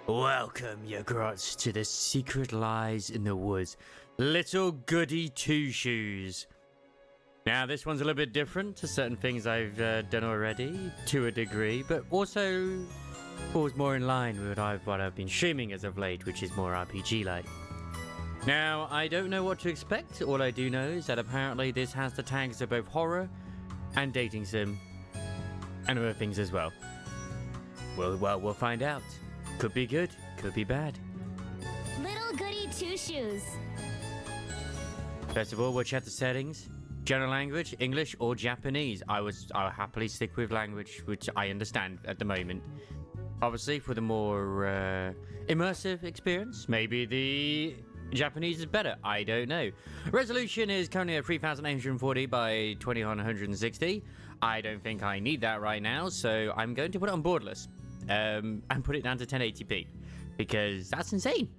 Welcome, you grots, to the secret lies in the woods. Little Goody Two Shoes. Now, this one's a little bit different to certain things I've done already, to a degree, but also falls more in line with what I've been streaming as of late, which is more RPG-like. Now, I don't know what to expect. All I do know is that apparently this has the tags of both horror and dating sim, and other things as well. Well, we'll find out. Could be good, could be bad. Little Goody Two Shoes. First of all, we'll check the settings. General language, English or Japanese. I'll happily stick with language, which I understand at the moment. Obviously, for the more immersive experience, maybe the Japanese is better. I don't know. Resolution is currently at 3840 by 2160. I don't think I need that right now, so I'm going to put it on borderless. And put it down to 1080p, because that's insane.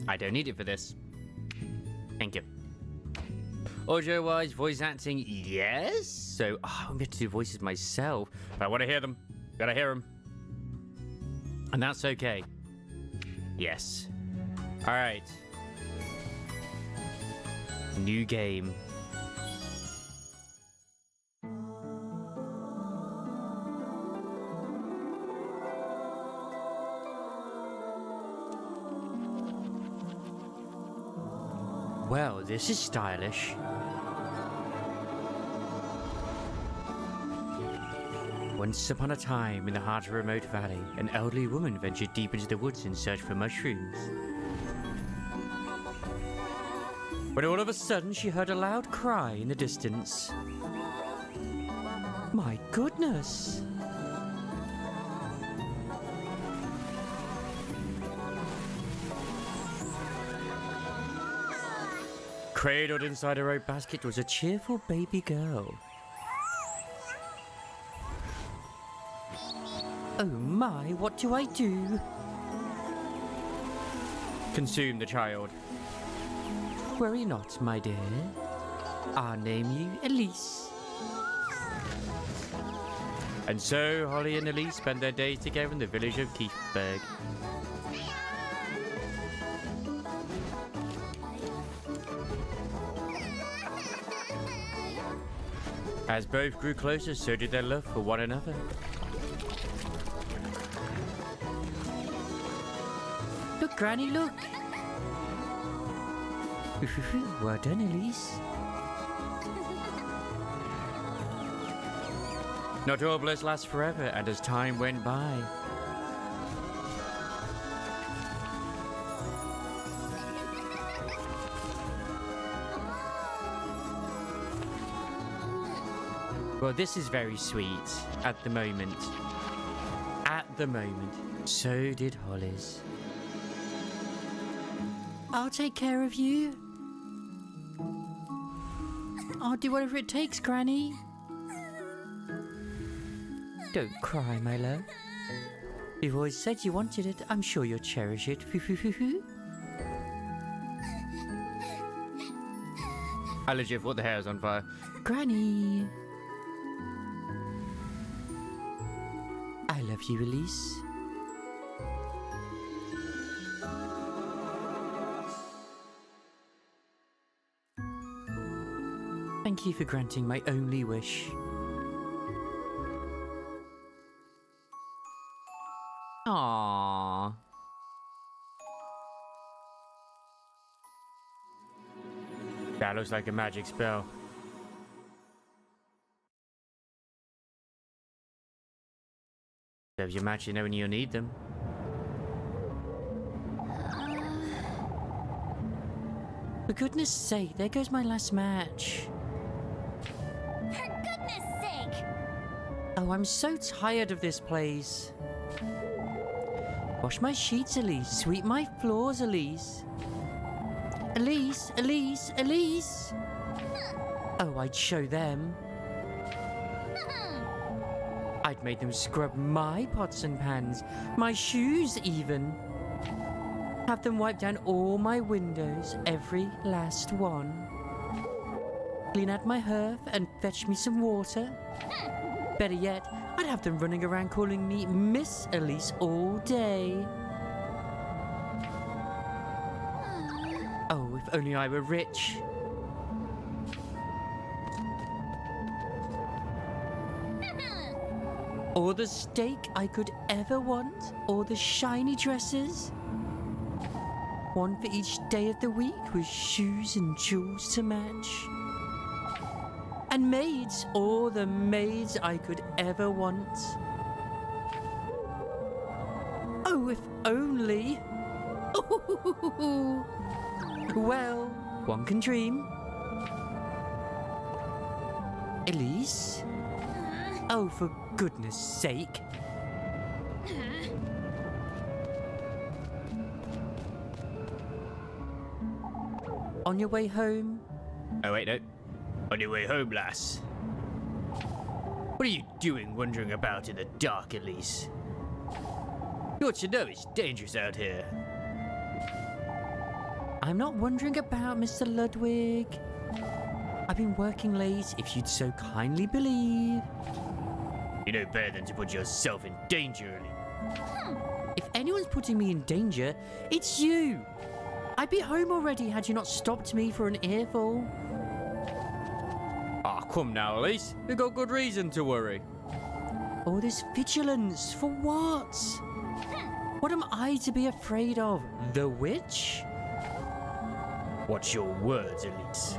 I don't need it for this. Thank you. Audio wise, voice acting, yes. So I'm going to do voices myself, but I want to hear them. Gotta hear them, and that's okay. Yes. All right. New game. Well, this is stylish. Once upon a time, in the heart of a remote valley, an elderly woman ventured deep into the woods in search for mushrooms. When all of a sudden, she heard a loud cry in the distance. My goodness! Cradled inside a rope basket was a cheerful baby girl. Oh my, what do I do? Consume the child. Worry not, my dear. I'll name you Elise. And so Holly and Elise spent their days together in the village of Keithburg. As both grew closer, so did their love for one another. Look, Granny, look! Well done, Elise. Not all bliss lasts forever, and as time went by, well, this is very sweet at the moment. At the moment. So did Hollis. I'll take care of you. I'll do whatever it takes, Granny. Don't cry, my love. You've always said you wanted it. I'm sure you'll cherish it. I legit thought the hair was on fire. Granny. I love you, Elise. Thank you for granting my only wish. Aww. That looks like a magic spell. Serves your match, you know when you'll need them. For goodness sake, there goes my last match. For goodness sake! Oh, I'm so tired of this place. Wash my sheets, Elise. Sweep my floors, Elise. Elise, Elise, Elise! Oh, I'd show them. I'd made them scrub my pots and pans, my shoes even. Have them wipe down all my windows, every last one. Clean out my hearth and fetch me some water. Better yet, I'd have them running around calling me Miss Elise all day. Oh, if only I were rich. Or the steak I could ever want, or the shiny dresses. One for each day of the week with shoes and jewels to match. And maids, all the maids I could ever want. Oh, if only. Well, one can dream. Elise? Oh, for goodness sake. On your way home? Oh, wait, no. On your way home, lass. What are you doing wandering about in the dark, Elise? You ought to know it's dangerous out here. I'm not wandering about, Mr. Ludwig. I've been working late, if you'd so kindly believe. You know better than to put yourself in danger, Elise. If anyone's putting me in danger, it's you. I'd be home already had you not stopped me for an earful. Ah, come now, Elise. You've got good reason to worry. All this vigilance, for what? What am I to be afraid of? The witch? Watch your words, Elise.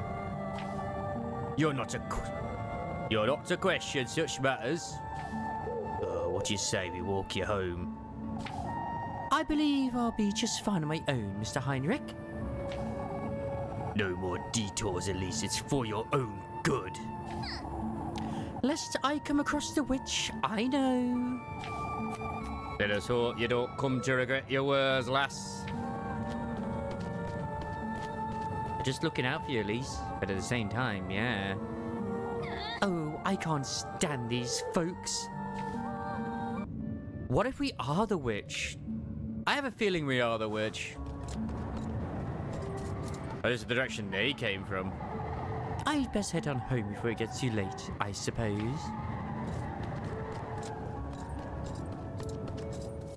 You're not to question such matters. What do you say we walk you home? I believe I'll be just fine on my own, Mr. Heinrich. No more detours, Elise. It's for your own good. Lest I come across the witch, I know. Let us hope you don't come to regret your words, lass. Just looking out for you, Elise. But at the same time, yeah. Oh, I can't stand these folks. What if we are the witch? I have a feeling we are the witch. Oh, this is the direction they came from. I'd best head on home before it gets too late, I suppose.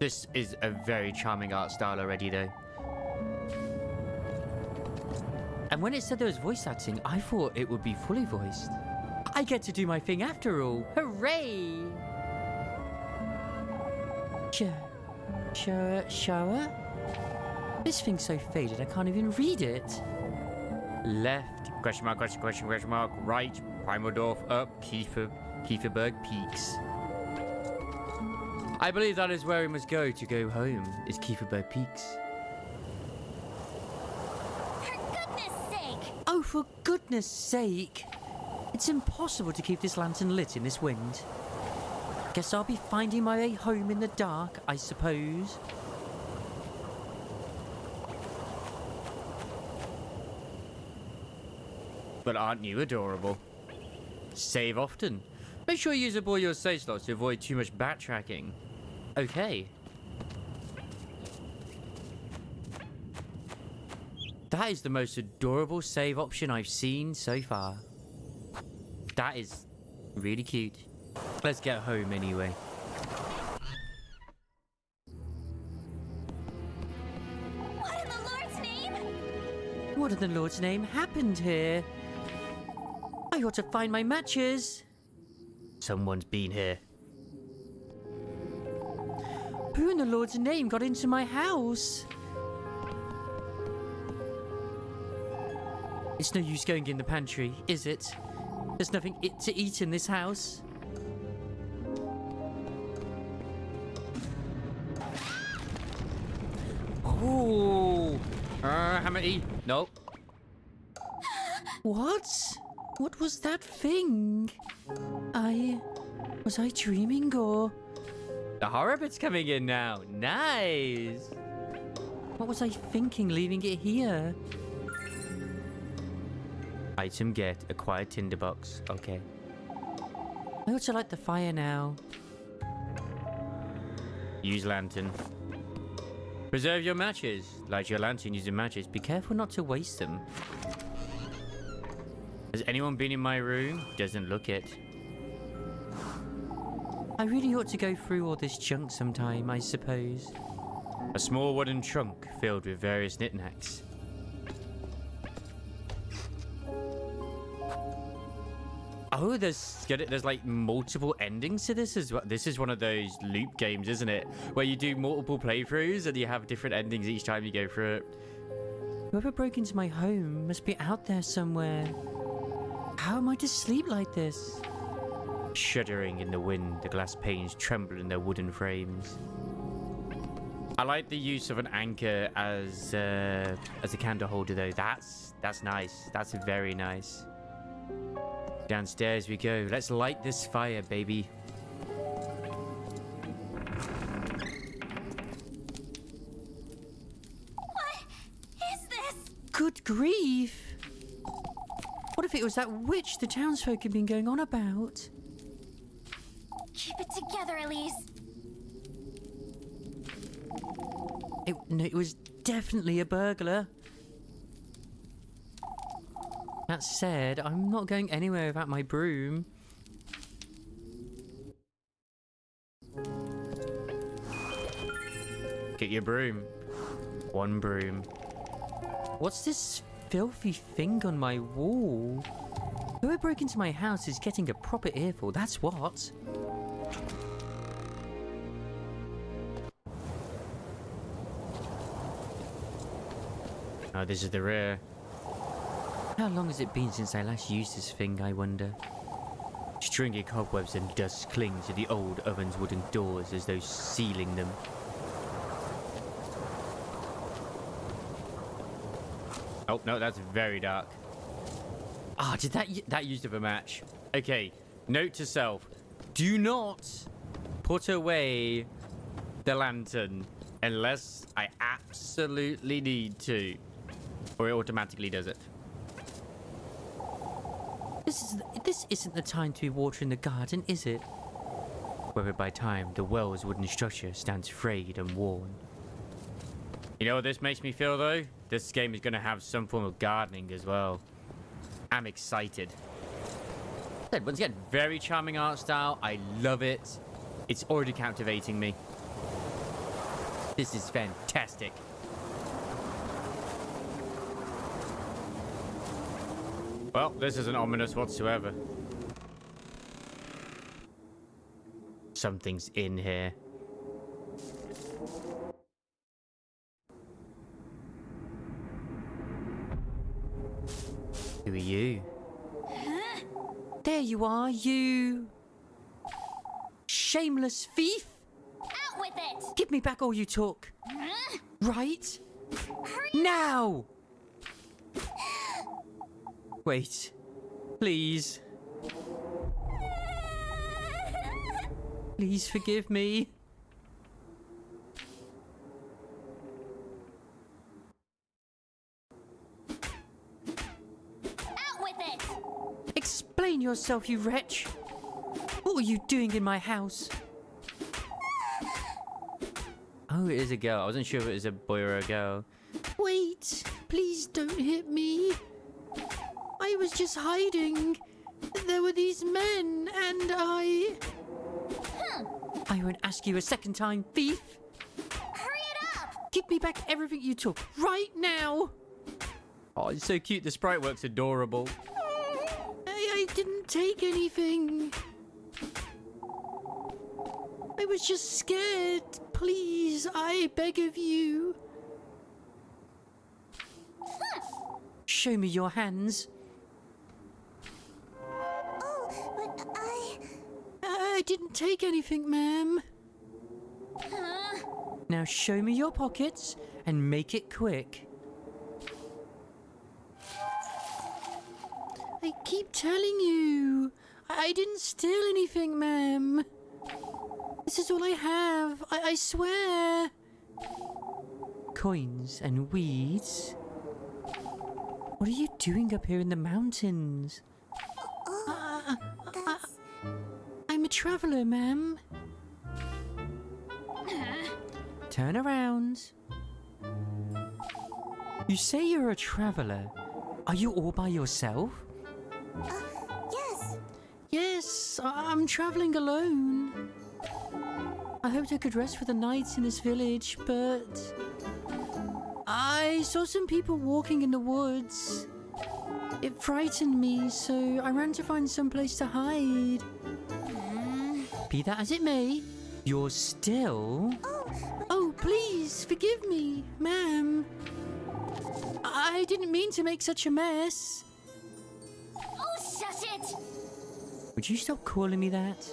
This is a very charming art style already, though. And when it said there was voice acting, I thought it would be fully voiced. I get to do my thing after all. Hooray! Shower? This thing's so faded I can't even read it. Left, question mark, right, Primordorf, up, Kieferberg Peaks. I believe that is where we must go to go home, is Kieferberg Peaks. For goodness sake! Oh, for goodness sake! It's impossible to keep this lantern lit in this wind. Guess I'll be finding my way home in the dark, I suppose. But aren't you adorable? Save often. Make sure you use up all your save slots to avoid too much backtracking. Okay. That is the most adorable save option I've seen so far. That is really cute. Let's get home anyway. What in the Lord's name? What in the Lord's name happened here? I ought to find my matches. Someone's been here. Who in the Lord's name got into my house? It's no use going in the pantry, is it? There's nothing to eat in this house. Ooh. Hammerty. Nope. What? What was that thing? Was I dreaming or? The horror bit's coming in now. Nice. What was I thinking leaving it here? Item get. Acquired tinderbox. Okay. I ought to light the fire now. Use lantern. Preserve your matches. Light your lantern using matches. Be careful not to waste them. Has anyone been in my room? Doesn't look it. I really ought to go through all this junk sometime, I suppose. A small wooden trunk filled with various knickknacks. Oh, there's like multiple endings to this as well. This is one of those loop games, isn't it? Where you do multiple playthroughs and you have different endings each time you go through it. Whoever broke into my home must be out there somewhere. How am I to sleep like this? Shuddering in the wind, the glass panes tremble in their wooden frames. I like the use of an anchor as a candle holder, though. That's nice. That's very nice. Downstairs we go. Let's light this fire, baby. What is this? Good grief! What if it was that witch the townsfolk have been going on about? Keep it together, Elise. No, it was definitely a burglar. That said, I'm not going anywhere without my broom. Get your broom. One broom. What's this filthy thing on my wall? Whoever broke into my house is getting a proper earful, that's what. Oh, this is the rear. How long has it been since I last used this thing, I wonder? Stringy cobwebs and dust cling to the old oven's wooden doors as though sealing them. Oh, no, that's very dark. Ah, did that used up a match? Okay, note to self. Do not put away the lantern unless I absolutely need to. Or it automatically does it. This isn't the time to be watering the garden, is it? Whether by time the well's wooden structure stands frayed and worn. You know what this makes me feel, though? This game is going to have some form of gardening as well. I'm excited. Once again, very charming art style. I love it. It's already captivating me. This is fantastic. Well, this isn't ominous whatsoever. Something's in here. Who are you? Huh? There you are, you shameless thief! Out with it! Give me back all you took. Huh? Right? Hurry! Now! Wait. Please. Please forgive me. Out with it! Explain yourself, you wretch. What were you doing in my house? Oh, it is a girl. I wasn't sure if it was a boy or a girl. Wait. Please don't hit me. I was just hiding. There were these men, and I won't ask you a second time, thief. Hurry it up! Give me back everything you took, right now. Oh, it's so cute. The sprite works adorable. I didn't take anything. I was just scared. Please, I beg of you. Show me your hands. Oh, but I didn't take anything, ma'am. Huh? Now show me your pockets and make it quick. I keep telling you. I didn't steal anything, ma'am. This is all I have. I swear. Coins and weeds. What are you doing up here in the mountains? I'm a traveler, ma'am. Turn around. You say you're a traveler. Are you all by yourself? Yes. Yes, I'm traveling alone. I hoped I could rest for the night in this village, but I saw some people walking in the woods. It frightened me, so I ran to find some place to hide. Be that as it may, you're still... Oh, please, forgive me, ma'am. I didn't mean to make such a mess. Oh, shush it! Would you stop calling me that?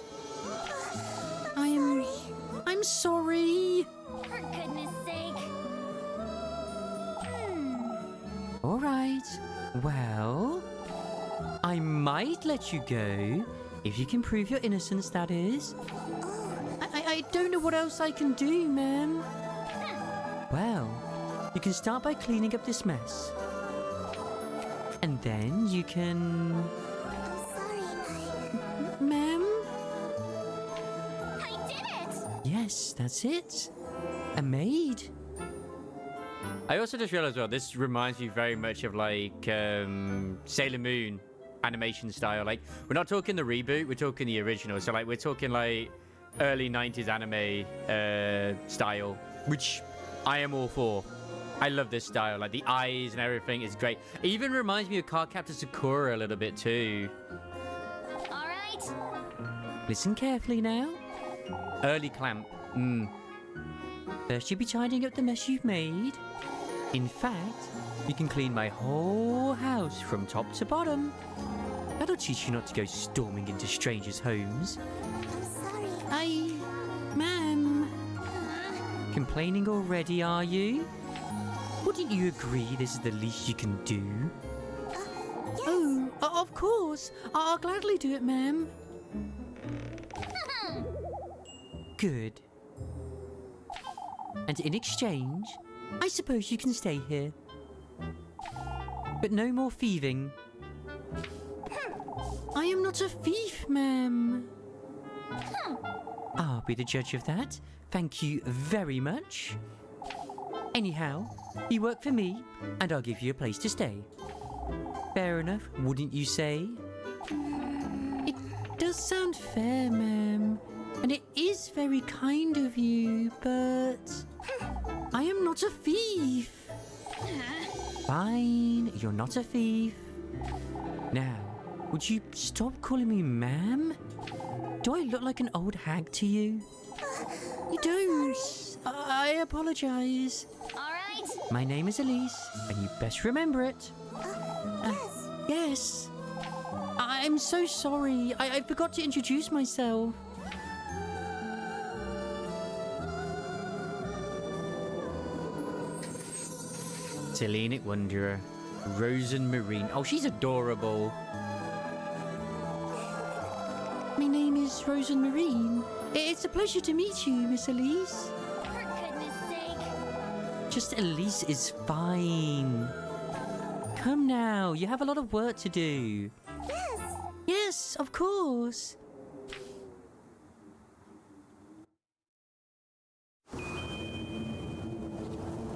I'm sorry. For goodness sake. All right. Well, I might let you go if you can prove your innocence, that is. I don't know what else I can do, ma'am. Well, you can start by cleaning up this mess. And then you can... I'm sorry, Ma'am? I did it! Yes, that's it. A maid. I also just realized, well, this reminds me very much of, like, Sailor Moon animation style. Like, we're not talking the reboot, we're talking the original. So, like, we're talking, like, early 90s anime style, which I am all for. I love this style. Like, the eyes and everything is great. It even reminds me of Cardcaptor Sakura a little bit, too. All right. Listen carefully now. Early clamp. First, you'll be tidying up the mess you've made. In fact, you can clean my whole house from top to bottom. That'll teach you not to go storming into strangers' homes. I'm sorry. Ma'am. Complaining already, are you? Wouldn't you agree this is the least you can do? Yes. Oh, of course. I'll gladly do it, ma'am. Good. And in exchange, I suppose you can stay here. But no more thieving. I am not a thief, ma'am. I'll be the judge of that. Thank you very much. Anyhow, you work for me, and I'll give you a place to stay. Fair enough, wouldn't you say? It does sound fair, ma'am. And it is very kind of you, but... I am not a thief. Fine, you're not a thief. Now, would you stop calling me ma'am? Do I look like an old hag to you? You don't. I apologize. All right. My name is Elise, and you best remember it. Yes. Yes. I'm so sorry. I forgot to introduce myself. Selenic Wanderer. Rosen Marine. Oh, she's adorable. My name is Rosen Marine. It's a pleasure to meet you, Miss Elise. For goodness sake. Just Elise is fine. Come now, you have a lot of work to do. Yes. Yes, of course.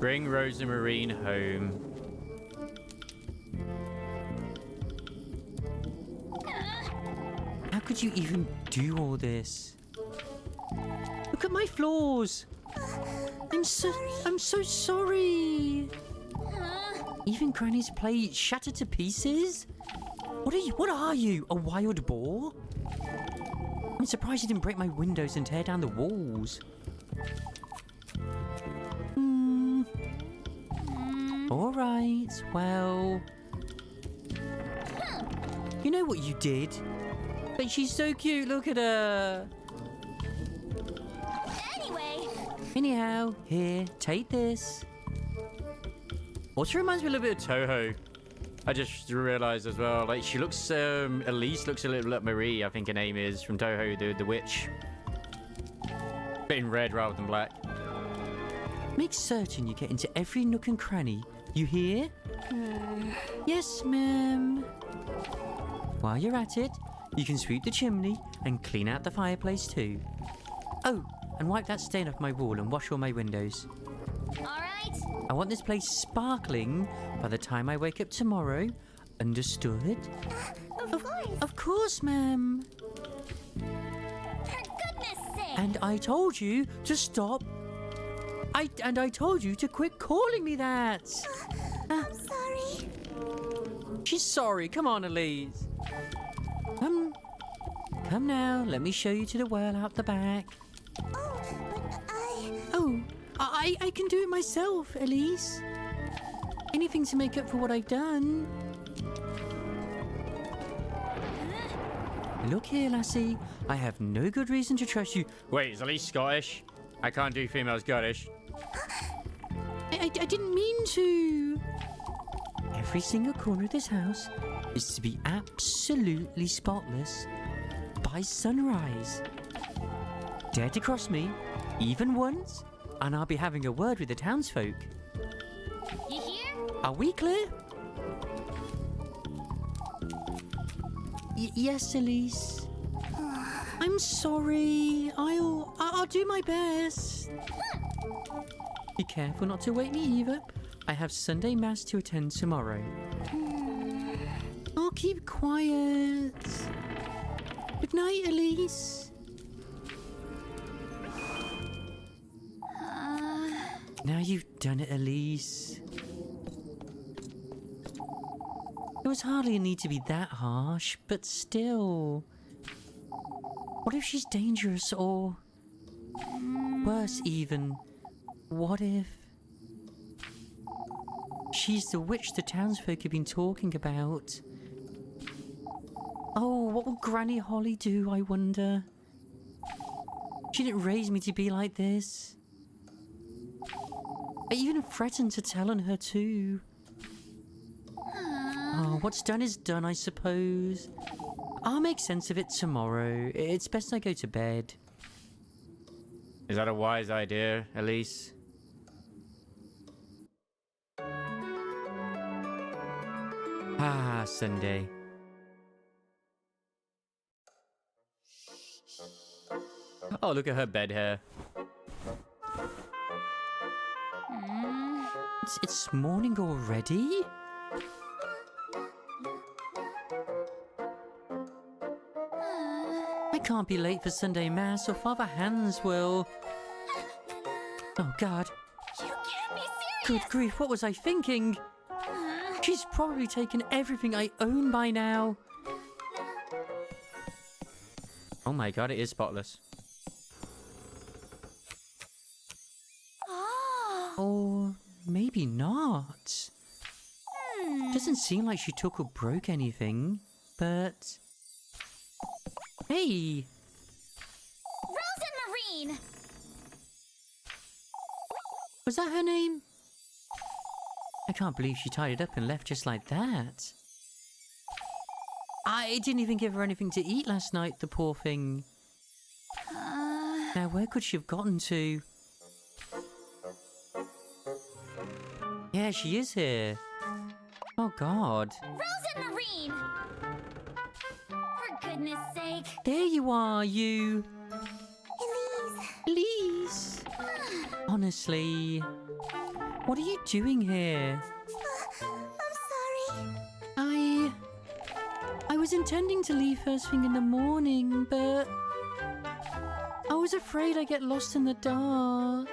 Bring Rosa Marine home. How could you even do all this? Look at my floors. I'm so sorry. Even Granny's plate shattered to pieces? What are you? A wild boar? I'm surprised you didn't break my windows and tear down the walls. All right, well... You know what you did? But she's so cute, look at her. Anyhow, here, take this. Also reminds me a little bit of Toho. I just realised as well, like she looks, Elise looks a little like Marie, I think her name is, from Toho, the witch. But in red rather than black. Make certain you get into every nook and cranny. You hear? Yes, ma'am. While you're at it, you can sweep the chimney and clean out the fireplace too. Oh, and wipe that stain off my wall and wash all my windows. All right. I want this place sparkling by the time I wake up tomorrow. Understood? Of course. Of course, ma'am. For goodness sake. And I told you to stop. I told you to quit calling me that. I'm sorry. She's sorry. Come on, Elise. Come now. Let me show you to the well out the back. Oh, but I can do it myself, Elise. Anything to make up for what I've done. Look here, lassie. I have no good reason to trust you. Wait, is Elise Scottish? I can't do female Scottish. I didn't mean to. Every single corner of this house is to be absolutely spotless by sunrise. Dare to cross me, even once, and I'll be having a word with the townsfolk. you hear? Are we clear? Yes, Elise. I'm sorry. I'll do my best. Be careful not to wake me either. I have Sunday Mass to attend tomorrow. I'll keep quiet. Good night, Elise. Now you've done it, Elise. There was hardly a need to be that harsh, but still. What if she's dangerous, or worse even, what if she's the witch the townsfolk have been talking about? Oh, what will Granny Holly do, I wonder? She didn't raise me to be like this. I even threatened to tell on her too. Oh, what's done is done, I suppose. I'll make sense of it tomorrow. It's best I go to bed. Is that a wise idea, Elise? Ah, Sunday. Oh, look at her bed hair. It's morning already? I can't be late for Sunday Mass or Father Hans will... Oh, God. You can't be Good serious. grief, what was I thinking? She's probably taken everything I own by now. Oh my God, it is spotless. Oh. Or maybe not. Doesn't seem like she took or broke anything, but... Hey! Rose and Marine. Was that her name? I can't believe she tied it up and left just like that. I didn't even give her anything to eat last night, the poor thing. Now, where could she have gotten to? Yeah, she is here. Oh, God. Rose and Marine. For goodness sake. There you are, you. Elise. Elise. Honestly, what are you doing here? I'm sorry. I was intending to leave first thing in the morning, but I was afraid I'd get lost in the dark.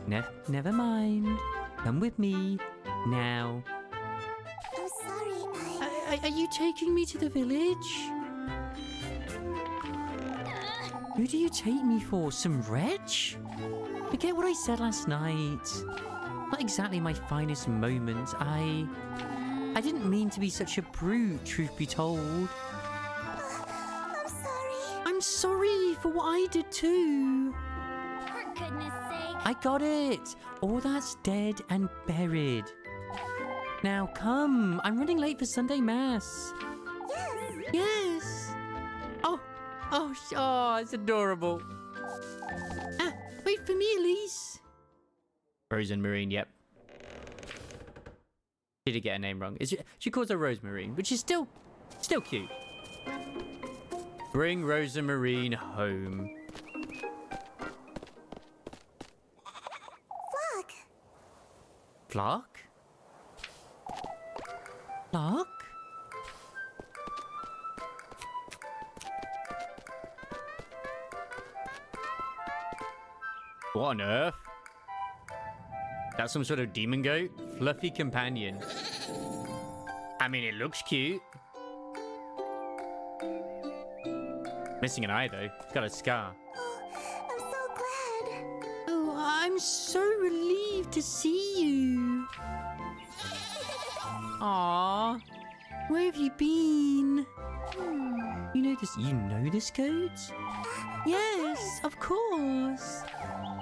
Never mind. Come with me now. I'm sorry. Are you taking me to the village? Who do you take me for? Some wretch? Forget what I said last night. Not exactly my finest moment. I didn't mean to be such a brute, truth be told. I'm sorry. I'm sorry for what I did too. For goodness sake. I got it. All that's dead and buried. Now come. I'm running late for Sunday Mass. Yes. Yes. Oh, it's adorable. Wait for me, Elise. Rose and Marine, yep. She did get her name wrong. She calls her Rose Marine, which is still cute. Bring Rose and Marine home. Flock. Flock? Flock? What on earth? That's some sort of demon goat? Fluffy companion. I mean, it looks cute. Missing an eye, though. It's got a scar. I'm so glad. Oh, I'm so relieved to see you. Aww. Where have you been? You know this goat? Yes, of course.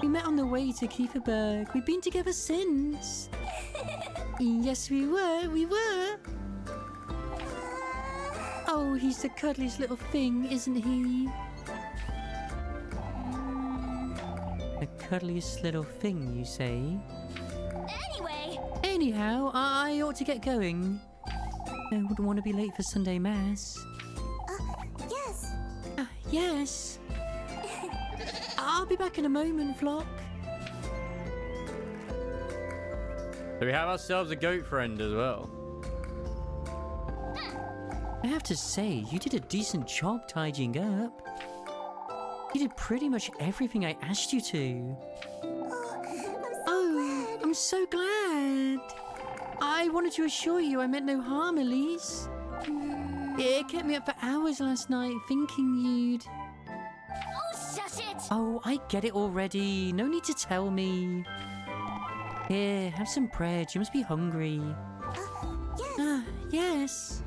We met on the way to Kieferberg. We've been together since. Yes, we were. Oh, he's the cuddliest little thing, isn't he? The cuddliest little thing, you say? Anyway. Anyhow, I ought to get going. I wouldn't want to be late for Sunday Mass. Yes. Yes. I'll be back in a moment, flock. So we have ourselves a goat friend as well. I have to say, you did a decent job tidying up. You did pretty much everything I asked you to. Oh, I'm so glad. I wanted to assure you I meant no harm, Elise. It kept me up for hours last night thinking you'd... Oh, shush it. Oh, I get it already. No need to tell me. Here, have some bread. You must be hungry. Yes. Yes.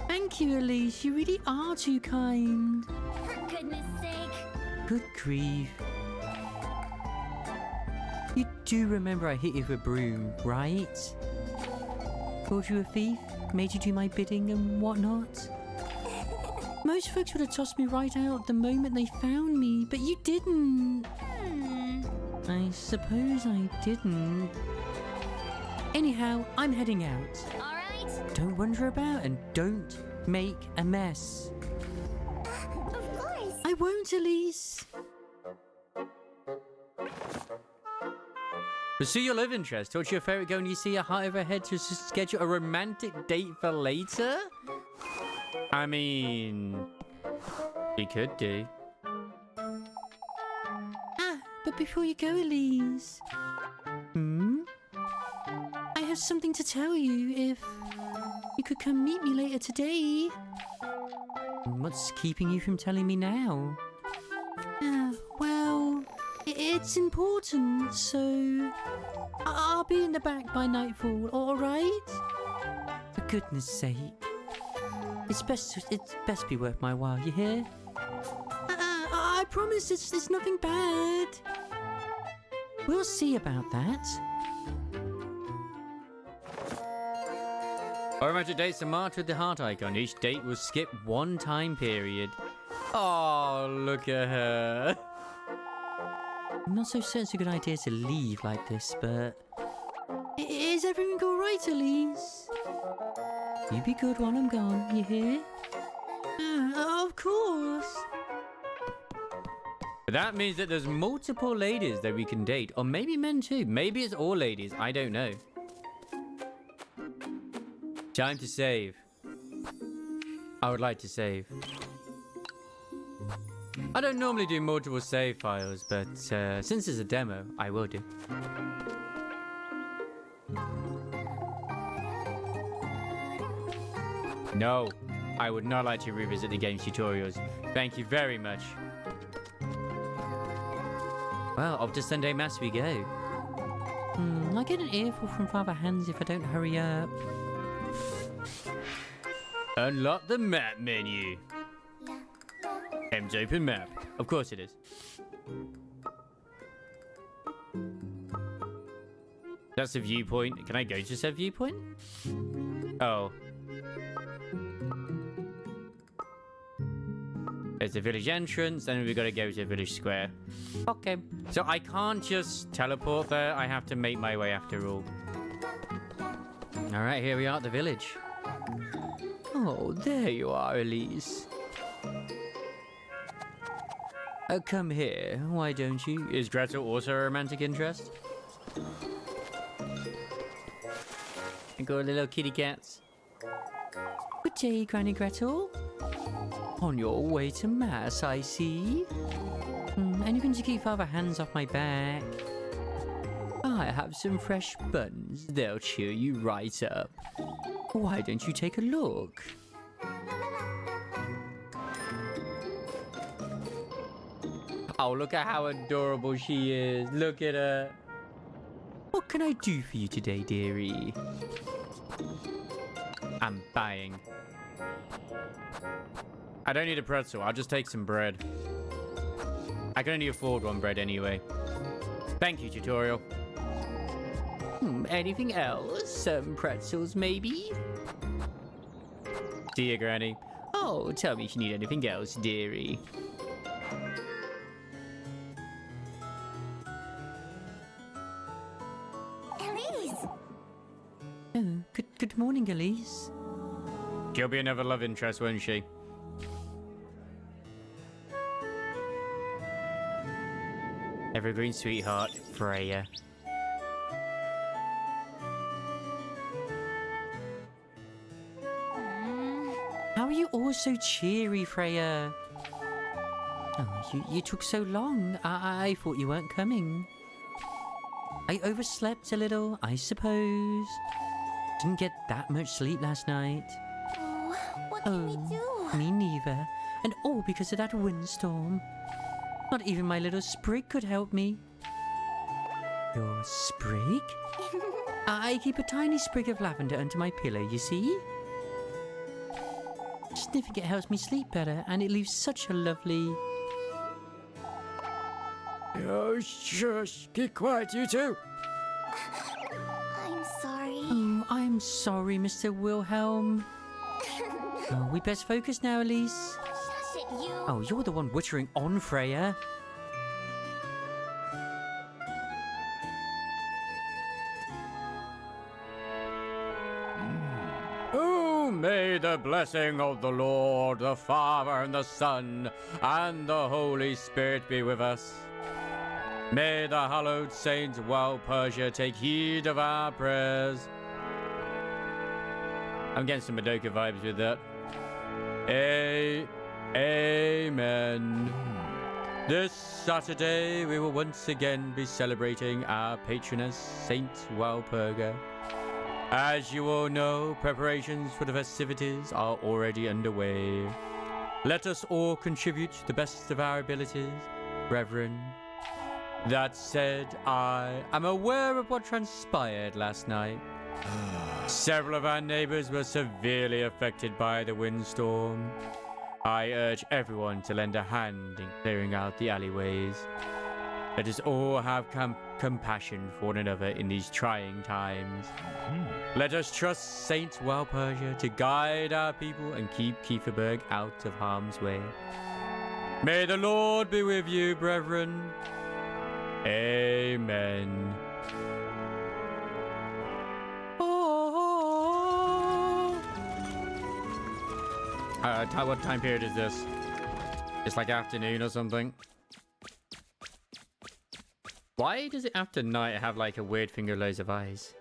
Thank you, Elise. You really are too kind. For goodness sake. Good grief. You do remember I hit you with a broom, right? Called you a thief, made you do my bidding and whatnot. Most folks would have tossed me right out the moment they found me, but you didn't. I suppose I didn't. Anyhow, I'm heading out. All right. Don't wander about and don't make a mess. Of course. I won't, Elise. Pursue your love interest. Talk to your favorite girl when you see a heart over her head to schedule a romantic date for later? I mean, we could do. But before you go, Elise. I have something to tell you if you could come meet me later today. What's keeping you from telling me now? Well, it's important, so I'll be in the back by nightfall, all right? For goodness sake. It's best be worth my while, you hear? I promise it's nothing bad. We'll see about that. Our romantic dates are marked with the heart icon. Each date will skip one time period. Oh, look at her. I'm not so certain it's a good idea to leave like this, but... Is everything all right, Elise? You be good while I'm gone, you hear? Of course. But that means that there's multiple ladies that we can date. Or maybe men too. Maybe it's all ladies. I don't know. Time to save. I would like to save. I don't normally do multiple save files, but since it's a demo, I will do. No, I would not like to revisit the game's tutorials. Thank you very much. Well, off to Sunday Mass we go. I get an earful from Father Hans if I don't hurry up. Unlock the map menu. M's open map. Of course it is. That's a viewpoint. Can I go to said viewpoint? Oh. There's the village entrance, then we've got to go to the village square. Okay. So I can't just teleport there. I have to make my way after all. Alright, here we are at the village. Oh, there you are, Elise. Come here, why don't you? Is Gretel also a romantic interest? And got little kitty cats. Good day, Granny Gretel. On your way to Mass, I see. Anything to keep father hands off my back. I have some fresh buns. They'll cheer you right up. Why don't you take a look? Oh, look at how adorable she is. Look at her. What can I do for you today, dearie? I'm buying. I don't need a pretzel. I'll just take some bread. I can only afford one bread anyway. Thank you, tutorial. Anything else? Some pretzels, maybe? See you, Granny. Oh, tell me if you need anything else, dearie. Elise! Oh, good morning, Elise. She'll be another love interest, won't she? Evergreen sweetheart, Freya. How are you all so cheery, Freya? Oh, you took so long. I thought you weren't coming. I overslept a little, I suppose. Didn't get that much sleep last night. Oh, what can we do? Me neither. And all because of that windstorm. Not even my little sprig could help me. Your sprig? I keep a tiny sprig of lavender under my pillow, you see? Sniffing it helps me sleep better, and it leaves such a lovely... Oh, shush. Keep quiet, you two. I'm sorry. Oh, I'm sorry, Mr. Wilhelm. Oh, we best focus now, Elise. Shush it, you. Oh, you're the one wittering on, Freya. Oh, may the blessing of the Lord, the Father, and the Son, and the Holy Spirit be with us. May the hallowed Saint Walpurga take heed of our prayers. I'm getting some Madoka vibes with that. Amen. This Saturday, we will once again be celebrating our patroness, Saint Walpurga. As you all know, preparations for the festivities are already underway. Let us all contribute to the best of our abilities, brethren. That said, I am aware of what transpired last night. Several of our neighbors were severely affected by the windstorm. I urge everyone to lend a hand in clearing out the alleyways. Let us all have compassion for one another in these trying times. Let us trust Saint Walpurga to guide our people and keep Kieferberg out of harm's way. May the Lord be with you, brethren. Amen. What time period is this? It's like afternoon or something. Why does it after night have like a weird finger loads of eyes?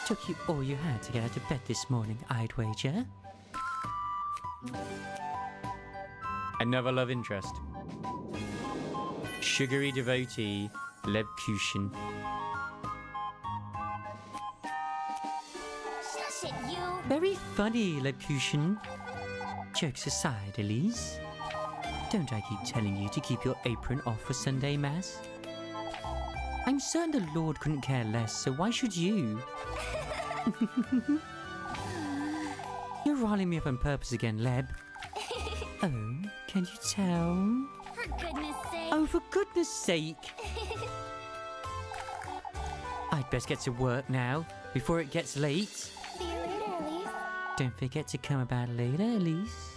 Took you all you had to get out of bed this morning, I'd wager. Another love interest. Sugary devotee, Lebkuchen. Shush it, you. Very funny, Lebkuchen. Jokes aside, Elise. Don't I keep telling you to keep your apron off for Sunday Mass? I'm certain the Lord couldn't care less, so why should you? You're riling me up on purpose again, Leb. Oh, can you tell? For goodness sake. Oh, for goodness sake! I'd best get to work now, before it gets late. See you later, Elise. Don't forget to come about later, Elise.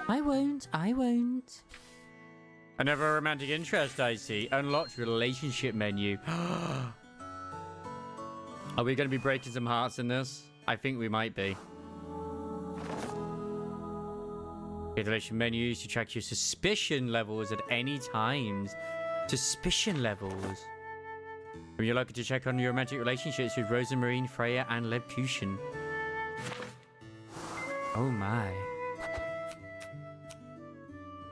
I won't. Another romantic interest, I see. Unlocked relationship menu. Are we going to be breaking some hearts in this? I think we might be. Relation menus to track your suspicion levels at any times. Suspicion levels. When you're lucky to check on your romantic relationships with Rosamarine, Freya, and Lebkuchen. Oh my.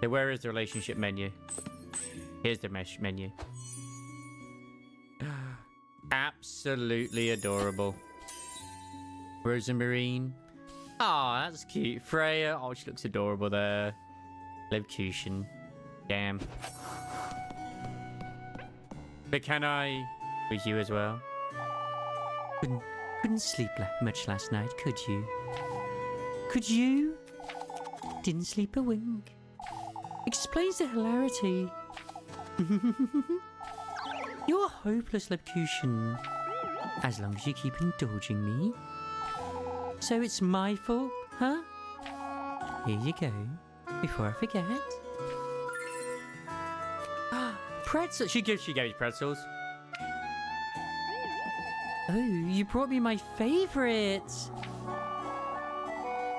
So where is the relationship menu? Here's the mesh menu. Absolutely adorable. Rosamarine. Oh, that's cute. Freya. Oh, she looks adorable there. Levcution. Damn. But can I with you as well? Couldn't sleep much last night, could you? Could you? Didn't sleep a wink. Explains the hilarity. You're hopeless, Levcution. As long as you keep indulging me. So it's my fault, huh? Here you go. Before I forget. Pretzels. She gave me pretzels. Oh, you brought me my favourite.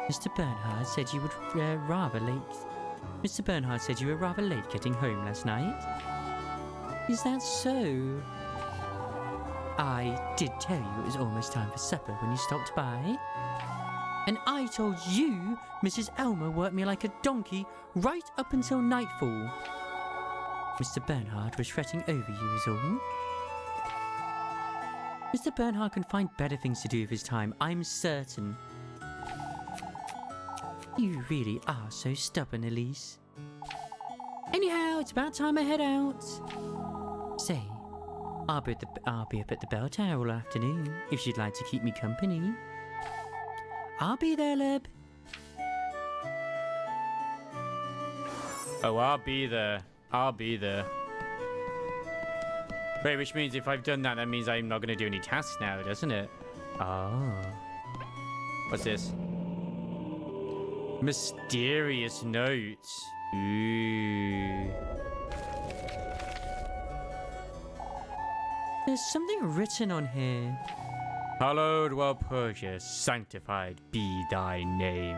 Mr. Bernhard said you would rather late. Mr. Bernhard said you were rather late getting home last night. Is that so? I did tell you it was almost time for supper when you stopped by. And I told you Mrs. Elmer worked me like a donkey right up until nightfall. Mr. Bernhard was fretting over you is all. Mr. Bernhard can find better things to do with his time, I'm certain. You really are so stubborn, Elise. Anyhow, it's about time I head out. Say, I'll be up at the bell tower all afternoon if you'd like to keep me company. I'll be there, Leb. Oh, I'll be there. I'll be there. Wait, which means if I've done that, that means I'm not going to do any tasks now, doesn't it? Oh. What's this? Mysterious notes. Ooh. There's something written on here. Hallowed, well purchased, sanctified be thy name.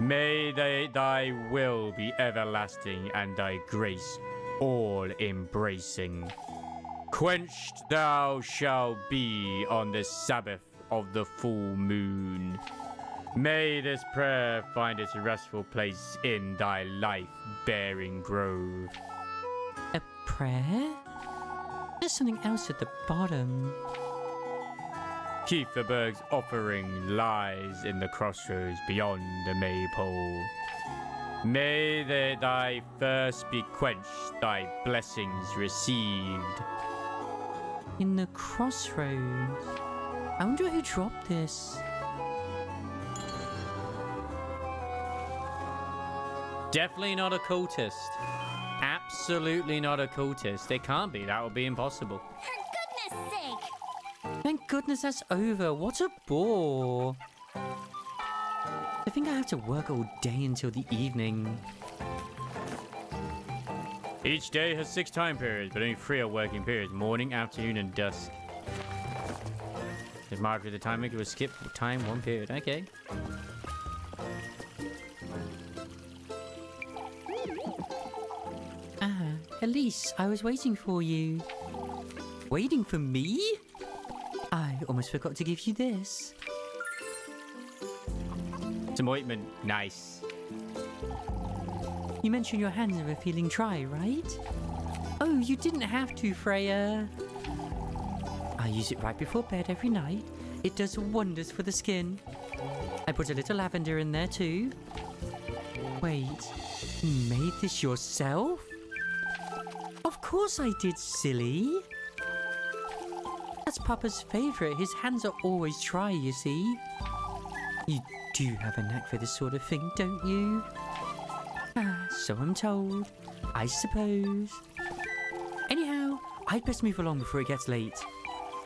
May thy will be everlasting and thy grace all embracing. Quenched thou shalt be on the Sabbath of the full moon. May this prayer find its restful place in thy life-bearing grove. A prayer? There's something else at the bottom. Kieferberg's offering lies in the crossroads beyond the maypole. May thy thirst be quenched, thy blessings received. In the crossroads. I wonder who dropped this. Definitely not a cultist. Absolutely not a cultist. It can't be. That would be impossible. For goodness sake! Thank goodness that's over. What a bore. I think I have to work all day until the evening. Each day has 6 time periods, but only 3 are working periods. Morning, afternoon, and dusk. If marked with the time maker will skip time 1 period. Okay. Elise, I was waiting for you. Waiting for me? I almost forgot to give you this. Some ointment. Nice. You mentioned your hands were feeling dry, right? Oh, you didn't have to, Freya. I use it right before bed every night. It does wonders for the skin. I put a little lavender in there too. Wait, you made this yourself? Of course I did, silly. That's Papa's favourite. His hands are always dry, you see. You do have a knack for this sort of thing, don't you? So I'm told. I suppose. Anyhow, I'd best move along before it gets late.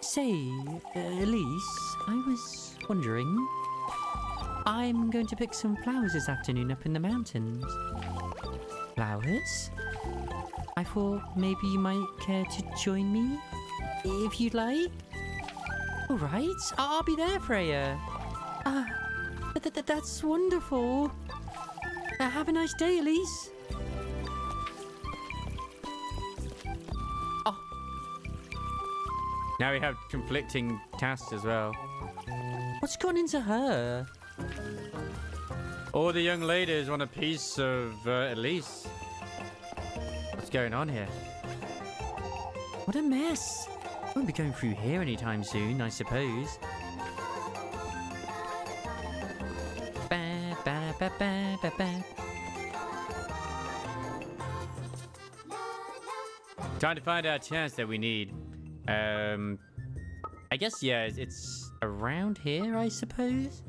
Say, Elise, I was wondering. I'm going to pick some flowers this afternoon up in the mountains. Flowers? I thought maybe you might care to join me, if you'd like. All right, I'll be there, Freya. That's wonderful. Have a nice day, Elise. Oh. Now we have conflicting tasks as well. What's gone into her? All the young ladies want a piece of Elise. What's going on here? What a mess. Won't be going through here anytime soon, I suppose. Ba, ba, ba, ba, ba, ba. Trying to find our chance that we need. I guess, yeah, it's around here, I suppose.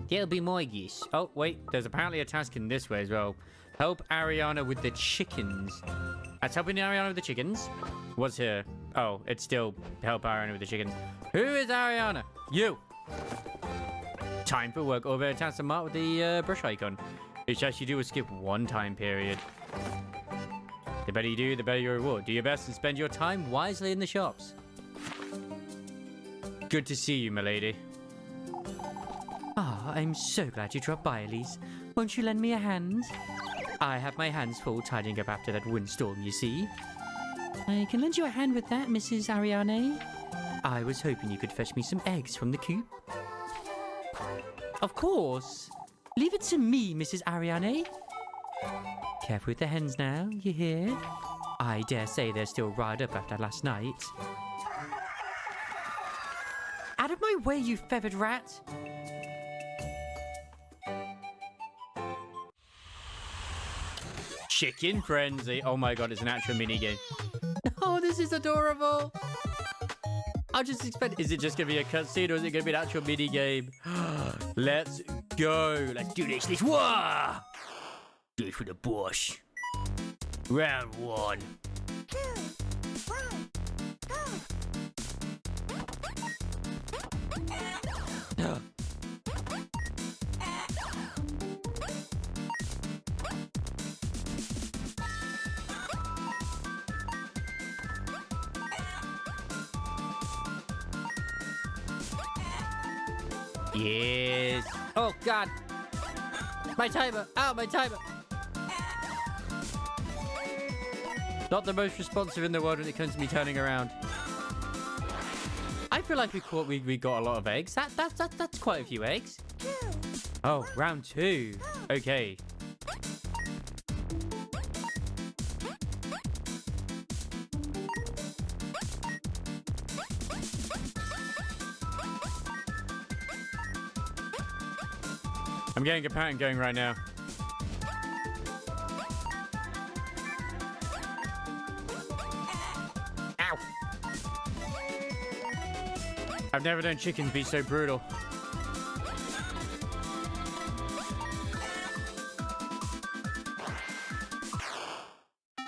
That'll be my guess. Oh, wait, there's apparently a task in this way as well. Help Ariana with the chickens. That's helping Ariana with the chickens. What's here? Oh, it's still help Ariana with the chickens. Who is Ariana? You. Time for work over at task mark with the brush icon. Which actually do is skip one time period. The better you do, the better your reward. Do your best and spend your time wisely in the shops. Good to see you, milady. Ah, I'm so glad you dropped by, Elise. Won't you lend me a hand? I have my hands full tidying up after that windstorm, you see. I can lend you a hand with that, Mrs. Ariane. I was hoping you could fetch me some eggs from the coop. Of course. Leave it to me, Mrs. Ariane. Careful with the hens now, you hear? I dare say they're still riled up after last night. Out of my way, you feathered rat! Chicken frenzy. Oh my god, it's an actual minigame. Oh, this is adorable! I just expect, is it just gonna be a cutscene or is it gonna be an actual minigame? Let's go. Let's do this. Whoa! Do it for the bush. Round one. 2, 1, go! Yes. Oh god. My timer. Ow, my timer. Not the most responsive in the world when it comes to me turning around. I feel like we got a lot of eggs. That's quite a few eggs. 2, Oh, round 2. Okay. I'm getting a pattern going right now. Ow! I've never known chickens be so brutal.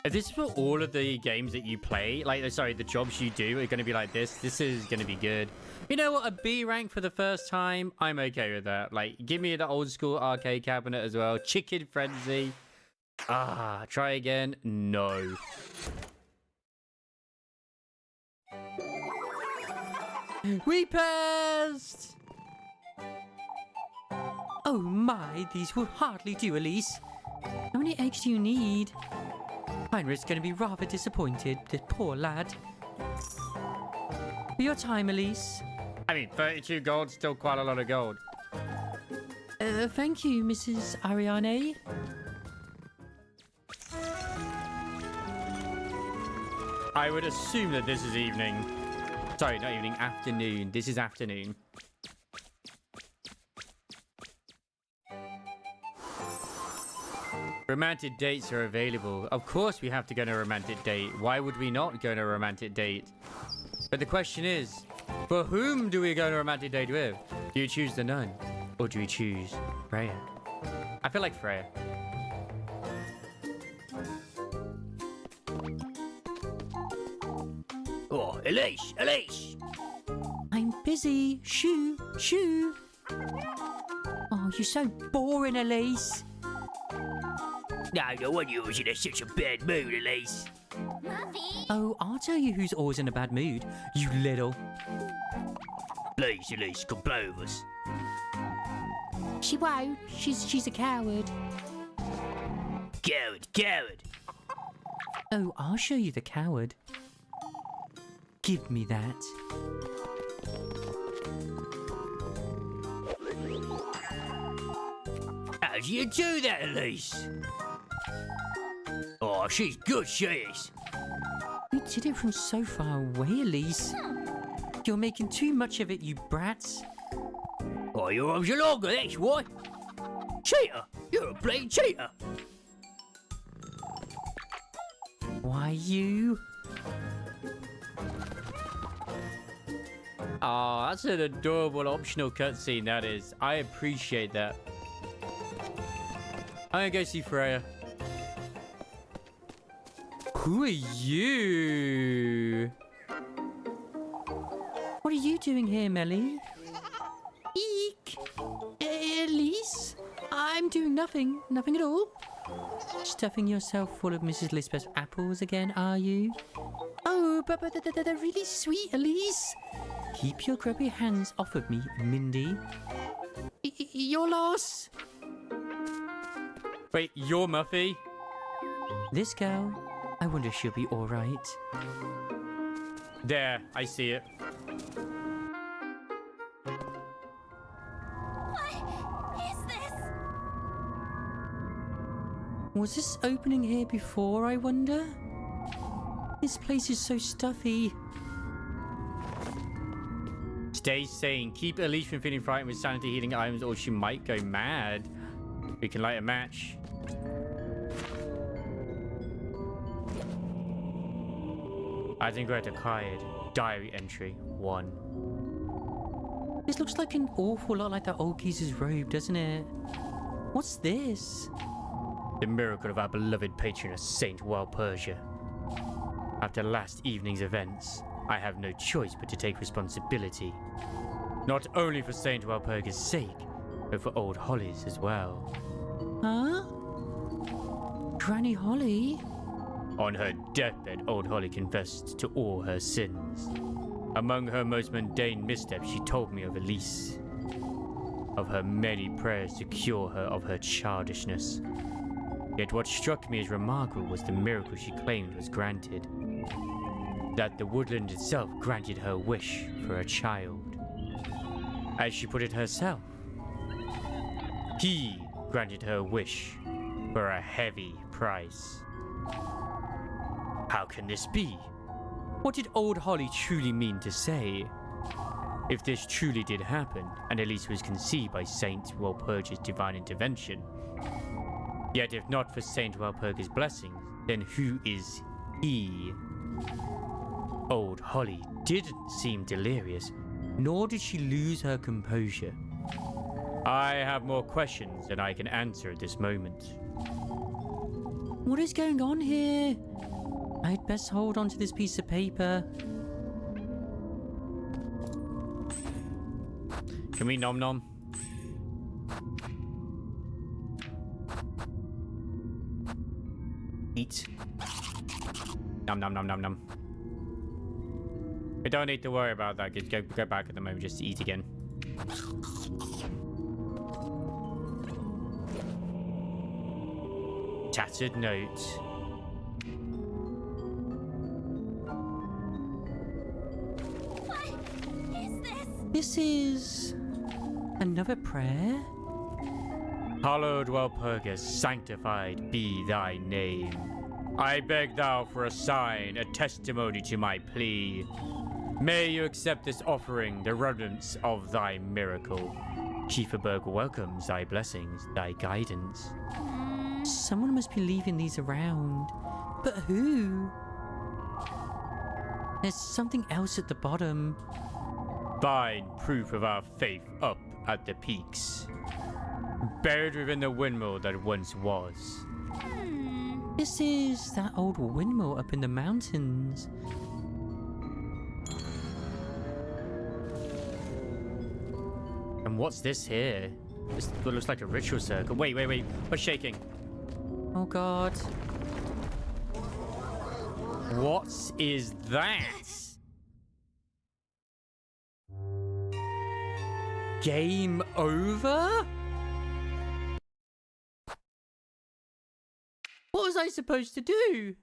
If this is what all of the games that you play, like, sorry, the jobs you do are going to be like this is going to be good. You know what? A B rank for the first time, I'm okay with that. Like, give me the old school arcade cabinet as well. Chicken frenzy. Ah, try again. No. We passed! Oh my, these will hardly do, Elise. How many eggs do you need? Heinrich's going to be rather disappointed, the poor lad. For your time, Elise. I mean, 32 gold, still quite a lot of gold. Thank you, Mrs. Ariane. I would assume that this is evening. Sorry, not evening, afternoon. This is afternoon. Romantic dates are available. Of course we have to go on a romantic date. Why would we not go on a romantic date? But the question is, for whom do we go on a romantic date with? Do you choose the nun? Or do we choose Freya? I feel like Freya. Oh, Elise! Elise! I'm busy. Shoo, shoo. Oh, you're so boring, Elise. No wonder you're in such a bad mood, Elise. Muffy! Oh, I'll tell you who's always in a bad mood. You little. Please, Elise, come play with us. She won't. She's a coward. Coward, coward. Oh, I'll show you the coward. Give me that. How do you do that, Elise? Oh, she's good, she is. You did it from so far away, Elise. You're making too much of it, you brats. Oh, you're on your longer, that's why. Cheater! You're a plain cheater! Why, you? Oh, that's an adorable optional cutscene, that is. I appreciate that. I'm gonna go see Freya. Who are you? What are you doing here, Melly? Eek! Elise? I'm doing nothing. Nothing at all. Stuffing yourself full of Mrs. Lisbeth's apples again, are you? Oh, but they're really sweet, Elise. Keep your grubby hands off of me, Mindy. Your loss. Wait, you're Muffy? This girl, I wonder if she'll be all right. There, I see it. What is this? Was this opening here before, I wonder? This place is so stuffy. Stay sane. Keep Elise from feeling frightened with sanity healing items or she might go mad. We can light a match. Adengreta Kayed. Diary entry 1. This looks like an awful lot like that old geezer's robe, doesn't it? What's this? The miracle of our beloved patroness, Saint Walpurga. After last evening's events, I have no choice but to take responsibility. Not only for Saint Walpurga's sake, but for old Holly's as well. Huh? Granny Holly? On her deathbed, old Holly confessed to all her sins. Among her most mundane missteps, she told me of Elise, of her many prayers to cure her of her childishness. Yet what struck me as remarkable was the miracle she claimed was granted. That the woodland itself granted her wish for a child. As she put it herself, he granted her wish for a heavy price. How can this be? What did old Holly truly mean to say? If this truly did happen, and Elise was conceived by Saint Walpurga's divine intervention, yet if not for Saint Walpurga's blessings, then who is he? Old Holly didn't seem delirious, nor did she lose her composure. I have more questions than I can answer at this moment. What is going on here? I'd best hold on to this piece of paper. Can we nom nom? Eat. Nom nom nom nom nom. We don't need to worry about that. Just go back at the moment just to eat again. Tattered note. What is this? This is another prayer? Hallowed Walpurga, sanctified be thy name. I beg thou for a sign, a testimony to my plea. May you accept this offering, the remnants of thy miracle. Schieferberg welcomes thy blessings, thy guidance. Someone must be leaving these around. But who? There's something else at the bottom. Find proof of our faith up at the peaks. Buried within the windmill that once was. This is that old windmill up in the mountains. And what's this here? This looks like a ritual circle. Wait. What's shaking? Oh god. What is that? Game over? What was I supposed to do?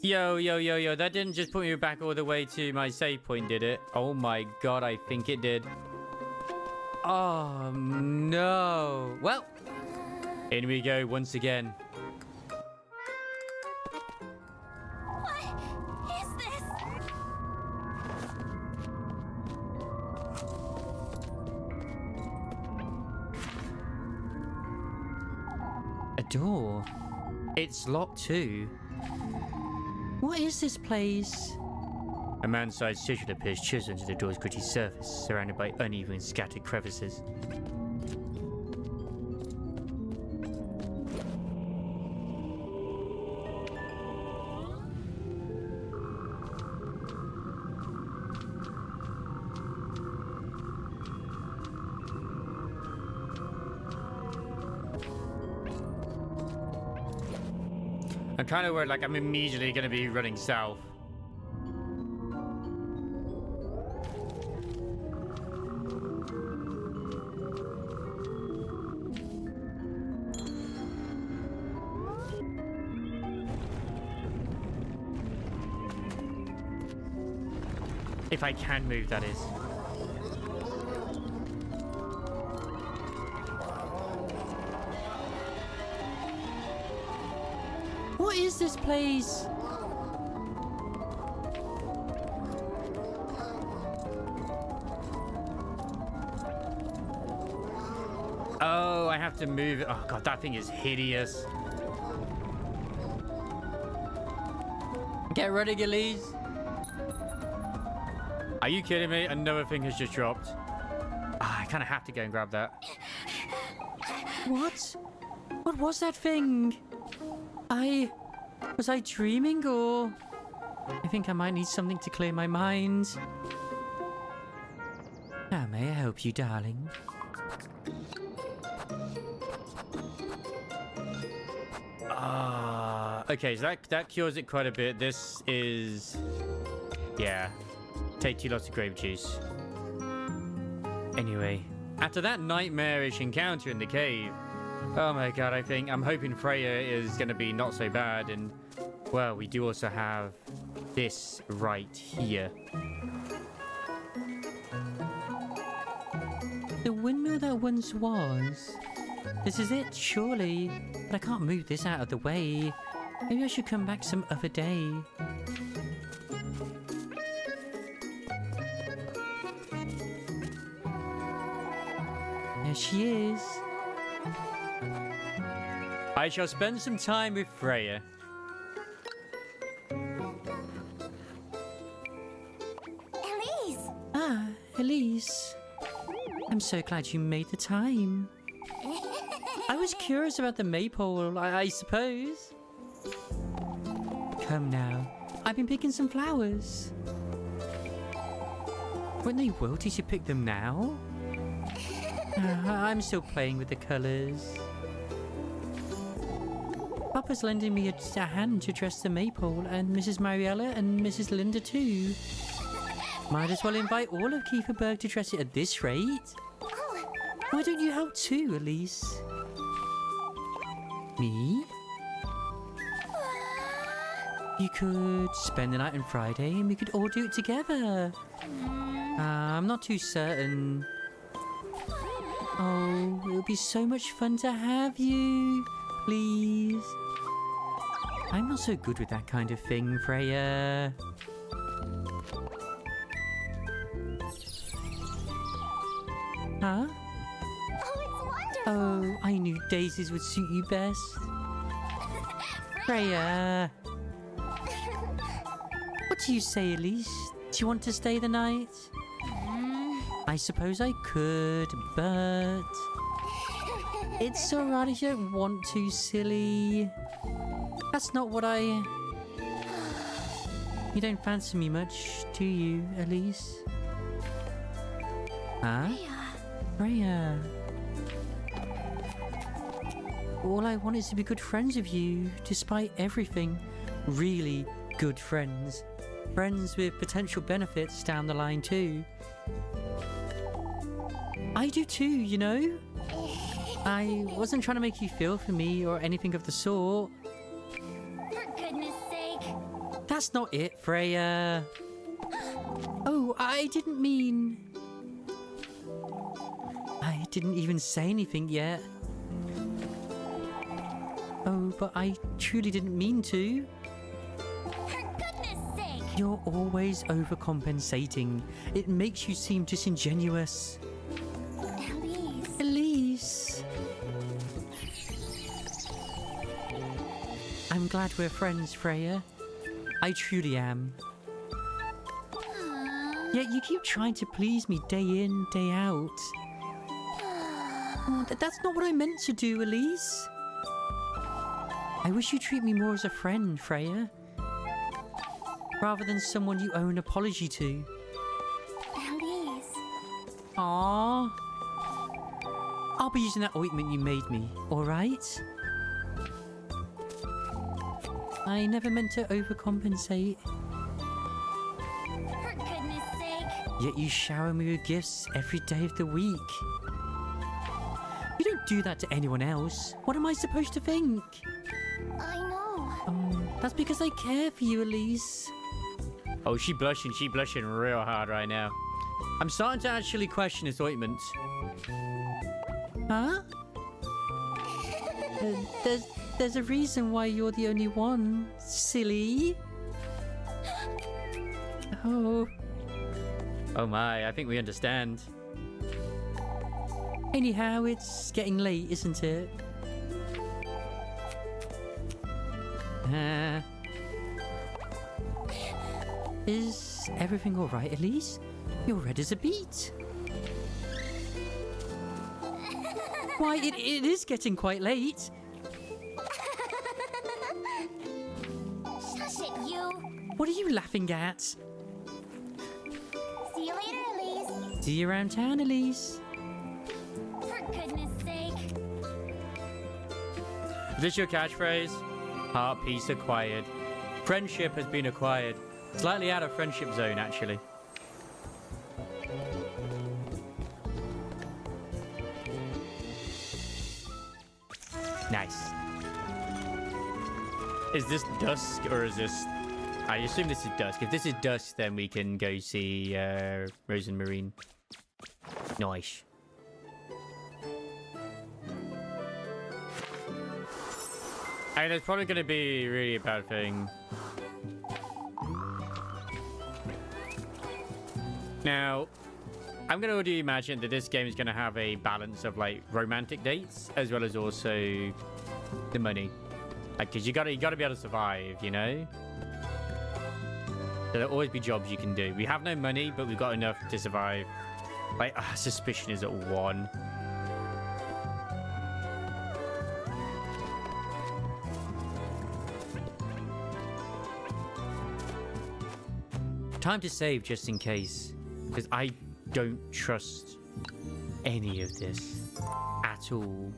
Yo. That didn't just put me back all the way to my save point, did it? Oh my god, I think it did. Oh, no. Well, in we go once again. What is this? A door. It's locked too. What is this place? A man-sized sigil appears chiseled into the door's gritty surface, surrounded by uneven, scattered crevices. I'm kind of worried, like I'm immediately going to be running south. If I can move, that is. What is this place? Oh, I have to move it. Oh god, that thing is hideous. Get ready, Gillies. Are you kidding me? Another thing has just dropped. I kind of have to go and grab that. What? What was that thing? Was I dreaming, or... I think I might need something to clear my mind. How may I help you, darling? Okay, so that cures it quite a bit. This is... yeah. Take 2 lots of grape juice. Anyway, after that nightmarish encounter in the cave, oh my god, I'm hoping Freya is going to be not so bad. And, well, we do also have this right here. The windmill that once was. This is it, surely. But I can't move this out of the way. Maybe I should come back some other day. There she is. I shall spend some time with Freya. Elise! Ah, Elise. I'm so glad you made the time. I was curious about the maypole, I suppose. Come now. I've been picking some flowers. Weren't they wilty to pick them now? I'm still playing with the colours. Papa's lending me a hand to dress the maypole, and Mrs. Mariella and Mrs. Linda too. Might as well invite all of Kieferberg to dress it at this rate. Why don't you help too, Elise? Me? You could spend the night on Friday and we could all do it together. I'm not too certain. Oh, it'll be so much fun to have you. Please. I'm not so good with that kind of thing, Freya. Huh? Oh, it's wonderful! Oh, I knew daisies would suit you best. Freya. What do you say, Elise? Do you want to stay the night? I suppose I could, but... It's alright if you don't want to, silly. That's not what I... You don't fancy me much, do you, Elise? Huh? Freya. All I want is to be good friends with you, despite everything. Really good friends. Friends with potential benefits down the line too. I do too, you know? I wasn't trying to make you feel for me or anything of the sort. For goodness sake! That's not it, Freya. Oh, I didn't mean... didn't even say anything yet. Oh, but I truly didn't mean to. For goodness sake! You're always overcompensating. It makes you seem disingenuous. Elise. Elise. I'm glad we're friends, Freya. I truly am. Yet you keep trying to please me day in, day out. Oh, that's not what I meant to do, Elise. I wish you treat me more as a friend, Freya. Rather than someone you owe an apology to. Elise. Aww. I'll be using that ointment you made me, alright? I never meant to overcompensate. For goodness sake. Yet you shower me with gifts every day of the week. You don't do that to anyone else. What am I supposed to think? I know. That's because I care for you, Elise. Oh, she blushing real hard right now. I'm starting to actually question this ointment. Huh? There's a reason why you're the only one, silly. Oh. Oh my, I think we understand. Anyhow, it's getting late, isn't it? Is everything alright, Elise? You're red as a beet. Why, it is getting quite late. Shush it, you. What are you laughing at? See you later, Elise. See you around town, Elise. For goodness sake. Is this your catchphrase? Heart peace acquired. Friendship has been acquired. Slightly out of friendship zone, actually. Nice. Is this dusk or is this... I assume this is dusk. If this is dusk, then we can go see Rose and Marine. Nice. I mean, it's probably going to be really a bad thing. Now, I'm going to imagine that this game is going to have a balance of like romantic dates as well as also the money. Like, cause you gotta be able to survive, you know? There'll always be jobs you can do. We have no money, but we've got enough to survive. Like, suspicion is at 1. Time to save just in case. Because I don't trust any of this at all.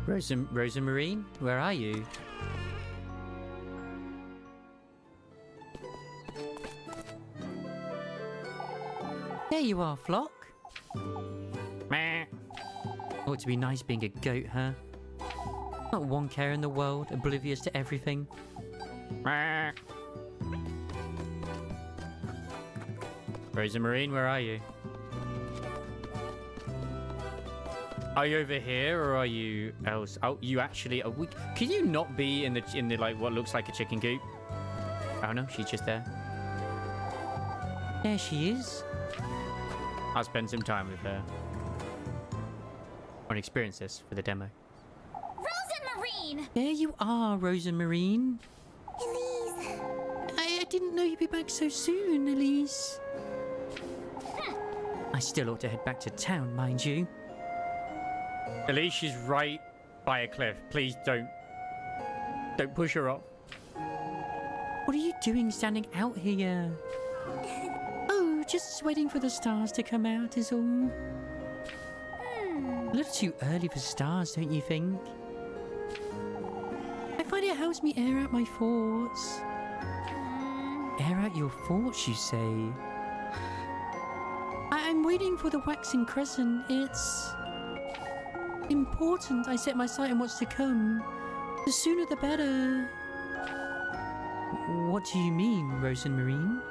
Rosa Marine, where are you? There you are, Flock. Meh. Ought to be nice being a goat, huh? Not one care in the world, oblivious to everything. Meh. Rosa Marine, where are you? Are you over here or are you else? Oh, you actually are weak. Can you not be in the like what looks like a chicken coop? Oh no, she's just there. There she is. I'll spend some time with her. I want to experience this for the demo. Rose and Marine! There you are, Rosa Marine. Elise. I didn't know you'd be back so soon, Elise. I still ought to head back to town, mind you. Elise, she's right by a cliff. Please don't push her off. What are you doing standing out here? Oh, just waiting for the stars to come out is all. A little too early for stars, don't you think? I find it helps me air out my thoughts. Air out your thoughts, you say? I'm waiting for the waxing crescent. It's... important I set my sight on what's to come. The sooner the better. What do you mean, Rose and Marine?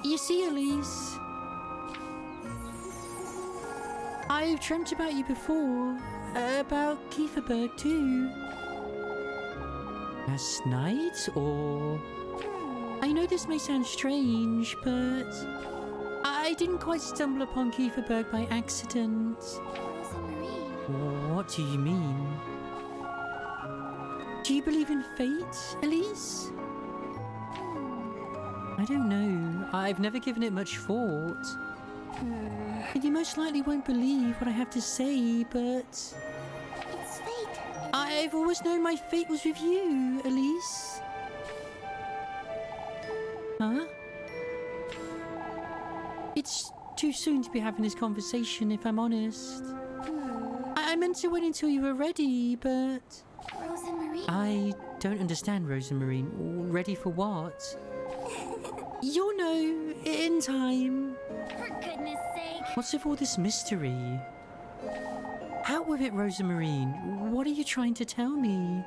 You see, Elise, I've dreamt about you before. About Kieferberg too. Last night, or... I know this may sound strange, but I didn't quite stumble upon Kieferberg by accident. Rose and Marine. What do you mean? Do you believe in fate, Elise? I don't know. I've never given it much thought. And you most likely won't believe what I have to say, but... It's fate. I've always known my fate was with you, Elise. Huh? It's too soon to be having this conversation, if I'm honest. I meant to wait until you were ready, but... Rose and Marine. I don't understand, Rosamarine. Ready for what? You'll know, in time. For goodness sake. What's with all this mystery? Out with it, Rosamarine. What are you trying to tell me?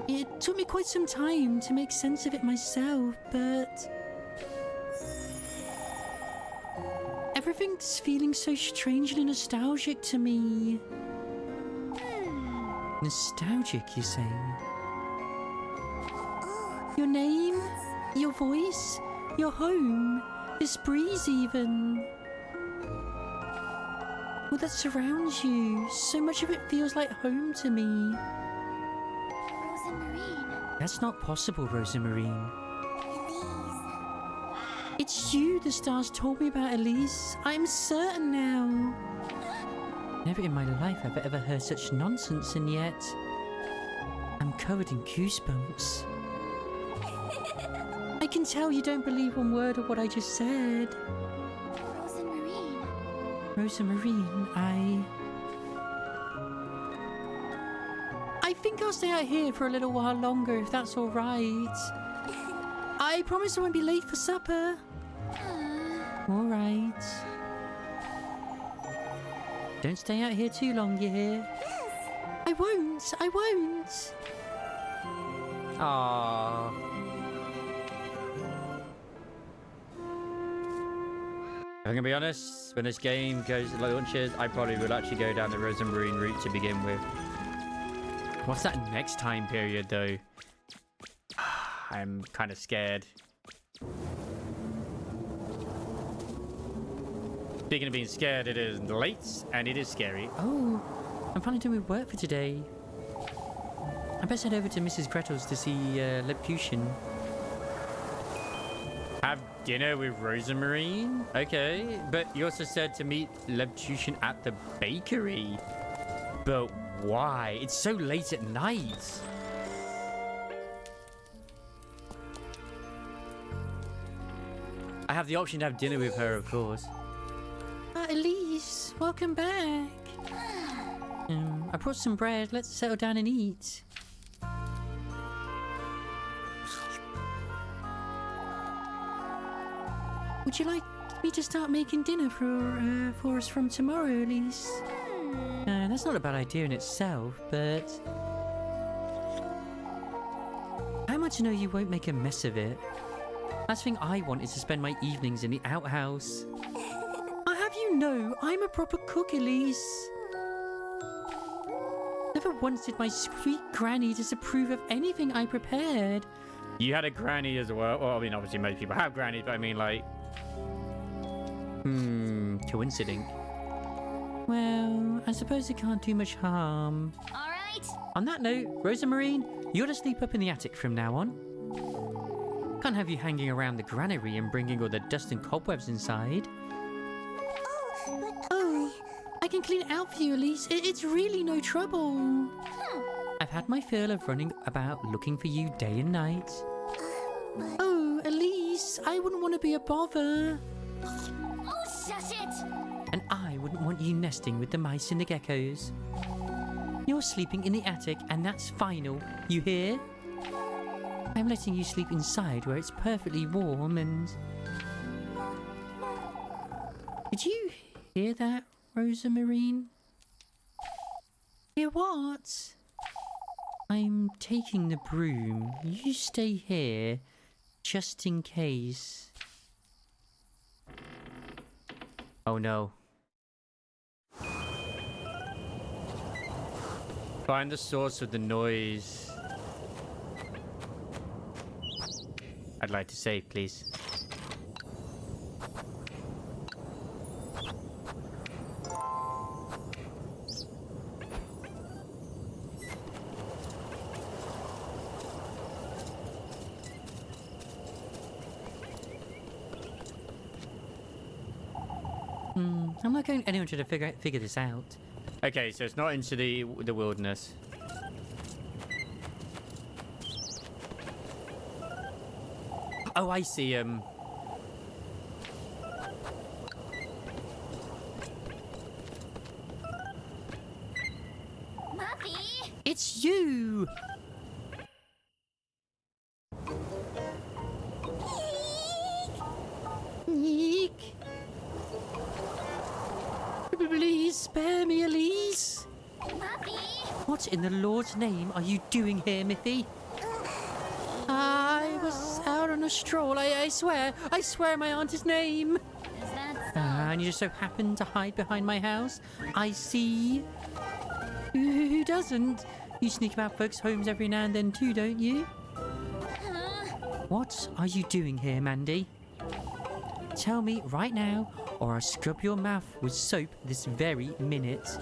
It took me quite some time to make sense of it myself, but... everything's feeling so strangely nostalgic to me. Nostalgic, you say? Your name? Your voice? Your home? This breeze even? All that surrounds you. So much of it feels like home to me. Rose and Marine. That's not possible, Rosamarine. Elise. It's you the stars told me about, Elise. I'm certain now. Never in my life have I ever heard such nonsense, and yet... I'm covered in goosebumps. I can tell you don't believe one word of what I just said. Rose and Marine. Rosamarine, I think I'll stay out here for a little while longer, if that's all right. I promise I won't be late for supper. All right. Don't stay out here too long, you hear? I won't. I won't. Aww. If I'm gonna be honest, when this game launches, I probably will actually go down the Rose and Marine route to begin with. What's that next time period, though? I'm kind of scared. Speaking of being scared, it is late and it is scary. Oh, I'm finally done with work for today. I best head over to Mrs. Gretel's to see Lebkuchen. Have dinner with Rosamarine? Okay, but you also said to meet Lebkuchen at the bakery. But why? It's so late at night. I have the option to have dinner with her, of course. Elise, welcome back. I brought some bread. Let's settle down and eat. Would you like me to start making dinner for us from tomorrow, Elise? That's not a bad idea in itself, but... how am I to know you won't make a mess of it? Last thing I want is to spend my evenings in the outhouse. I have you know, I'm a proper cook, Elise. Never once did my sweet granny disapprove of anything I prepared. You had a granny as well. Well, I mean, obviously most people have grannies, but I mean, like... coinciding. Well, I suppose it can't do much harm. All right. On that note, Rosamarine, you're to sleep up in the attic from now on. Can't have you hanging around the granary and bringing all the dust and cobwebs inside. Oh, I can clean it out for you, Elise. It's really no trouble. I've had my fill of running about looking for you day and night. Oh, Elise, I wouldn't want to be a bother. Oh, shut it. And I wouldn't want you nesting with the mice and the geckos. You're sleeping in the attic, and that's final. You hear? I'm letting you sleep inside where it's perfectly warm and... Did you hear that, Rosamarine? Hear what? I'm taking the broom. You stay here, just in case. Oh no. Find the source of the noise. I'd like to save, please. I'm not going anyone to figure this out. Okay, so it's not into the wilderness. Oh, I see him. Muffy! It's you! Eek! Please spare me, Elise! Muffy! What in the Lord's name are you doing here, Miffy? I was out on a stroll, I swear my aunt's name! Is that so? And you just so happened to hide behind my house? I see. Who doesn't? You sneak about folks' homes every now and then too, don't you? Huh? What are you doing here, Mandy? Tell me right now, or I'll scrub your mouth with soap this very minute.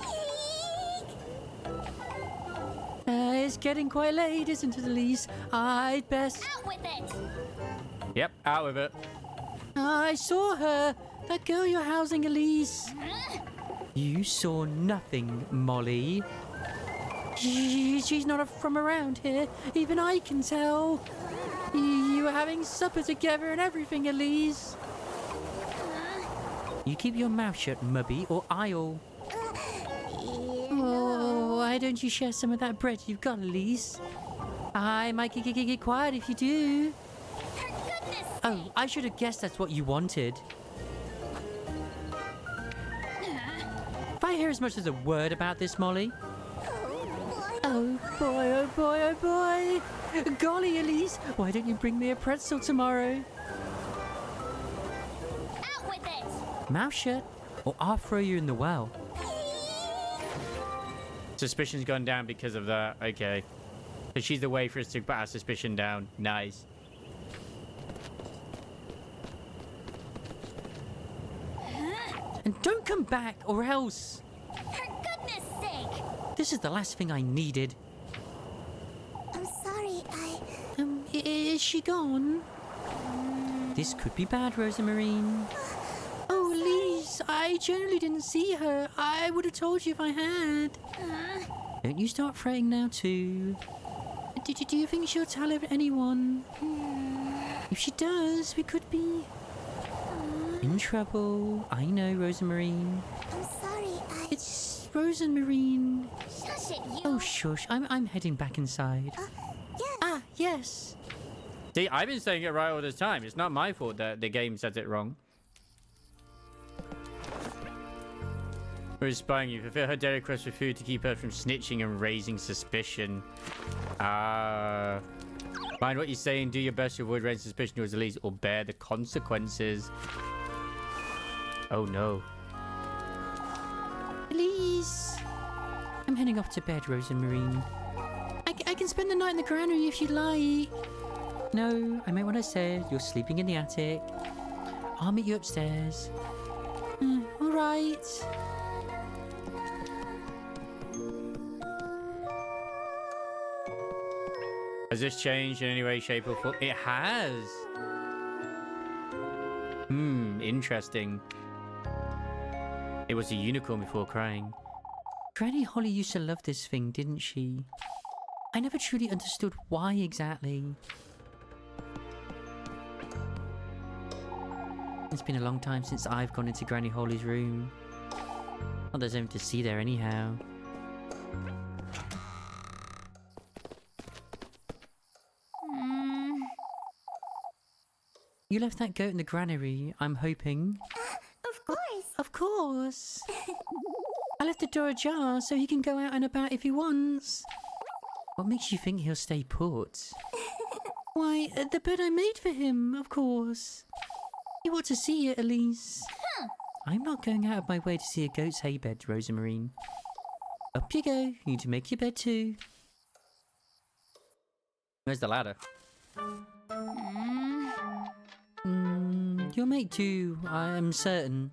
It's getting quite late, isn't it, Elise? I'd best... Out with it! Yep, out with it. I saw her! That girl you're housing, Elise. Huh? You saw nothing, Molly. She's not from around here. Even I can tell. You were having supper together and everything, Elise. You keep your mouth shut, Mubby, or I'll... Oh, why don't you share some of that bread you've got, Elise? I might get quiet if you do. For goodness Oh, I should have guessed that's what you wanted. If I hear as much as a word about this, Molly... Oh boy, oh boy, oh boy! Golly, Elise, why don't you bring me a pretzel tomorrow? Out with it! Mouth shut, or I'll throw you in the well. Suspicion's gone down because of that. Okay. So she's the way for us to put our suspicion down. Nice. And don't come back, or else... For goodness sake! This is the last thing I needed. I'm sorry, Is she gone? This could be bad, Rosamarine. Oh, Elise, I generally didn't see her. I would have told you if I had. Don't you start fretting now, too. Do you think she'll tell anyone? If she does, we could be... in trouble. I know, Rosamarine. I'm sorry, It's Rosamarine. Shush it, you! Oh, shush. I'm heading back inside. Yes! Ah, yes. See, I've been saying it right all this time. It's not my fault that the game says it wrong. Who's spying you? Fulfill her daily request for food to keep her from snitching and raising suspicion. Mind what you say and do your best to avoid raising suspicion towards Elise or bear the consequences. Oh no. Elise. I'm heading off to bed, Rosamarine. I can spend the night in the granary if you'd like. No, I meant what I said. You're sleeping in the attic. I'll meet you upstairs. All right. Has this changed in any way, shape, or form? It has. Interesting. It was a unicorn before crying. Granny Holly used to love this thing, didn't she? I never truly understood why exactly. It's been a long time since I've gone into Granny Holly's room. Not there's anything to see there anyhow. You left that goat in the granary, I'm hoping. Of course! Of course! I left the door ajar so he can go out and about if he wants. What makes you think he'll stay put? Why, the bed I made for him, of course. You ought to see it, Elise. I'm not going out of my way to see a goat's hay bed, Rosamarine. Up you go. You need to make your bed too. Where's the ladder? You'll make do, I am certain.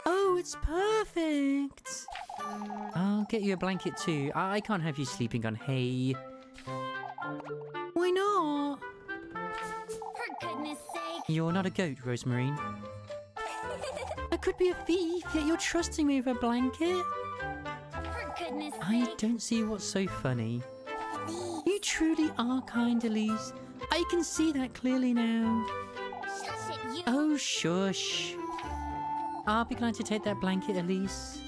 Oh, it's perfect. I'll get you a blanket too. I can't have you sleeping on hay. Why not? For goodness sake. You're not a goat, Rosamarine. I could be a thief, yet you're trusting me with a blanket. For goodness I sake. don't see what's so funny. You truly are kind, Elise. I can see that clearly now. Shush it, you. Oh, shush. I'll be glad to take that blanket, Elise.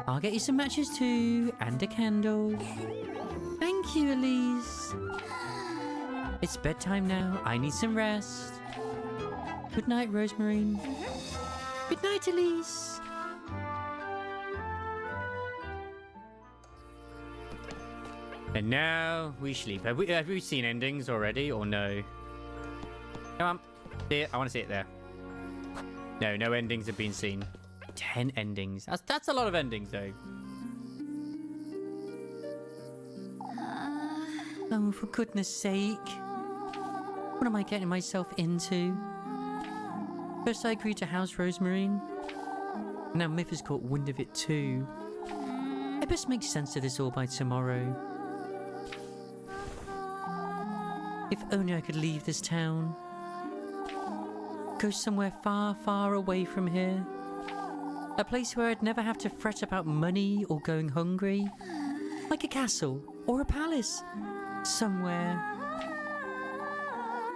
I'll get you some matches too, and a candle. Thank you, Elise. It's bedtime now. I need some rest. Good night, Rosamarine. Good night, Elise. And now we sleep. Have we seen endings already or no? Come on. See it. I want to see it there. No endings have been seen. 10 endings. That's a lot of endings though. Oh, for goodness sake. What am I getting myself into? First I agreed to house Rosamarine. Now Myth has caught wind of it too. I best make sense of this all by tomorrow. If only I could leave this town. Go somewhere far, far away from here. A place where I'd never have to fret about money or going hungry. Like a castle or a palace. Somewhere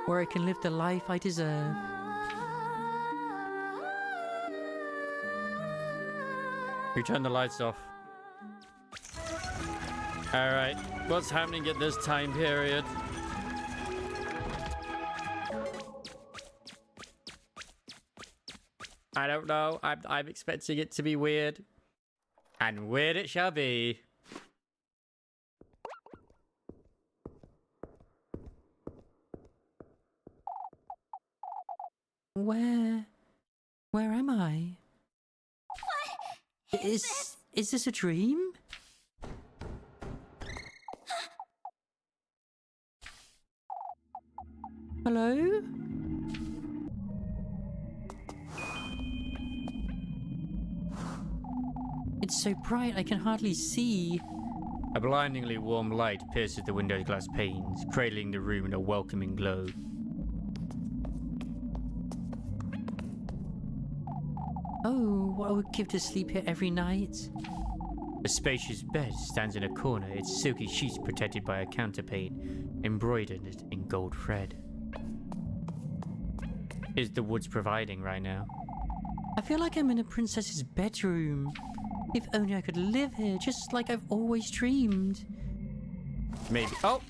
where I can live the life I deserve. We turn the lights off. Alright, what's happening at this time period? I don't know. I'm expecting it to be weird. And weird it shall be. Where am I? What is this a dream? Hello? It's so bright I can hardly see. A blindingly warm light pierces the window glass panes, cradling the room in a welcoming glow. Oh, what I would give to sleep here every night. A spacious bed stands in a corner, its silky sheets protected by a counterpane, embroidered in gold thread. Is the woods providing right now? I feel like I'm in a princess's bedroom. If only I could live here, just like I've always dreamed. Maybe. Oh!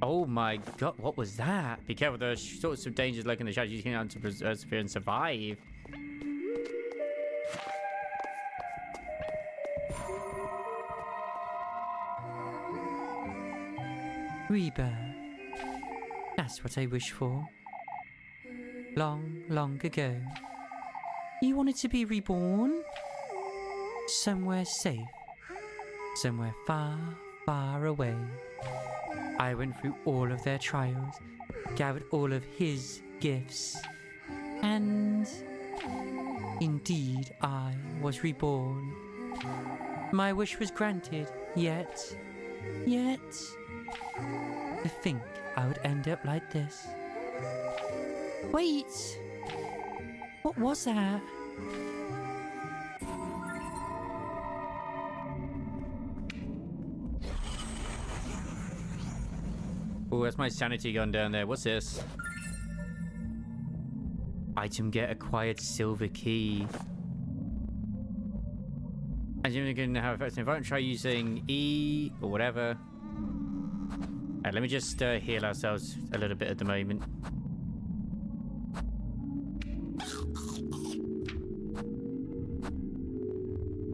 Oh my god, what was that? Be careful, there are sorts of dangers lurking in the shadows. You can to persevere and survive. Rebirth. That's what I wish for. Long, long ago. You wanted to be reborn? Somewhere safe. Somewhere far, far away. I went through all of their trials, gathered all of his gifts, and indeed I was reborn. My wish was granted, yet, to think I would end up like this. Wait! What was that? Oh, that's my sanity gone down there. What's this? Item get acquired silver key. And you're going to have effects. If I don't try using E or whatever. Let me just heal ourselves a little bit at the moment.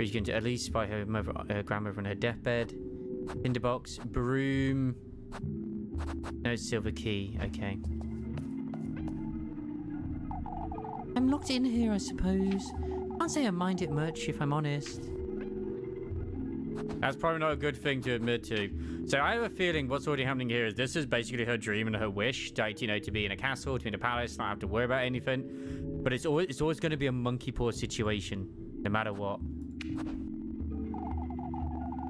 She's going to at least by her mother, her grandmother on her deathbed. Tinderbox, broom. No silver key. Okay. I'm locked in here, I suppose. Can't say I mind it much, if I'm honest. That's probably not a good thing to admit to. So I have a feeling what's already happening here is this is basically her dream and her wish, like, you know, to be in a castle, to be in a palace, not have to worry about anything. But it's always going to be a monkey paw situation, no matter what.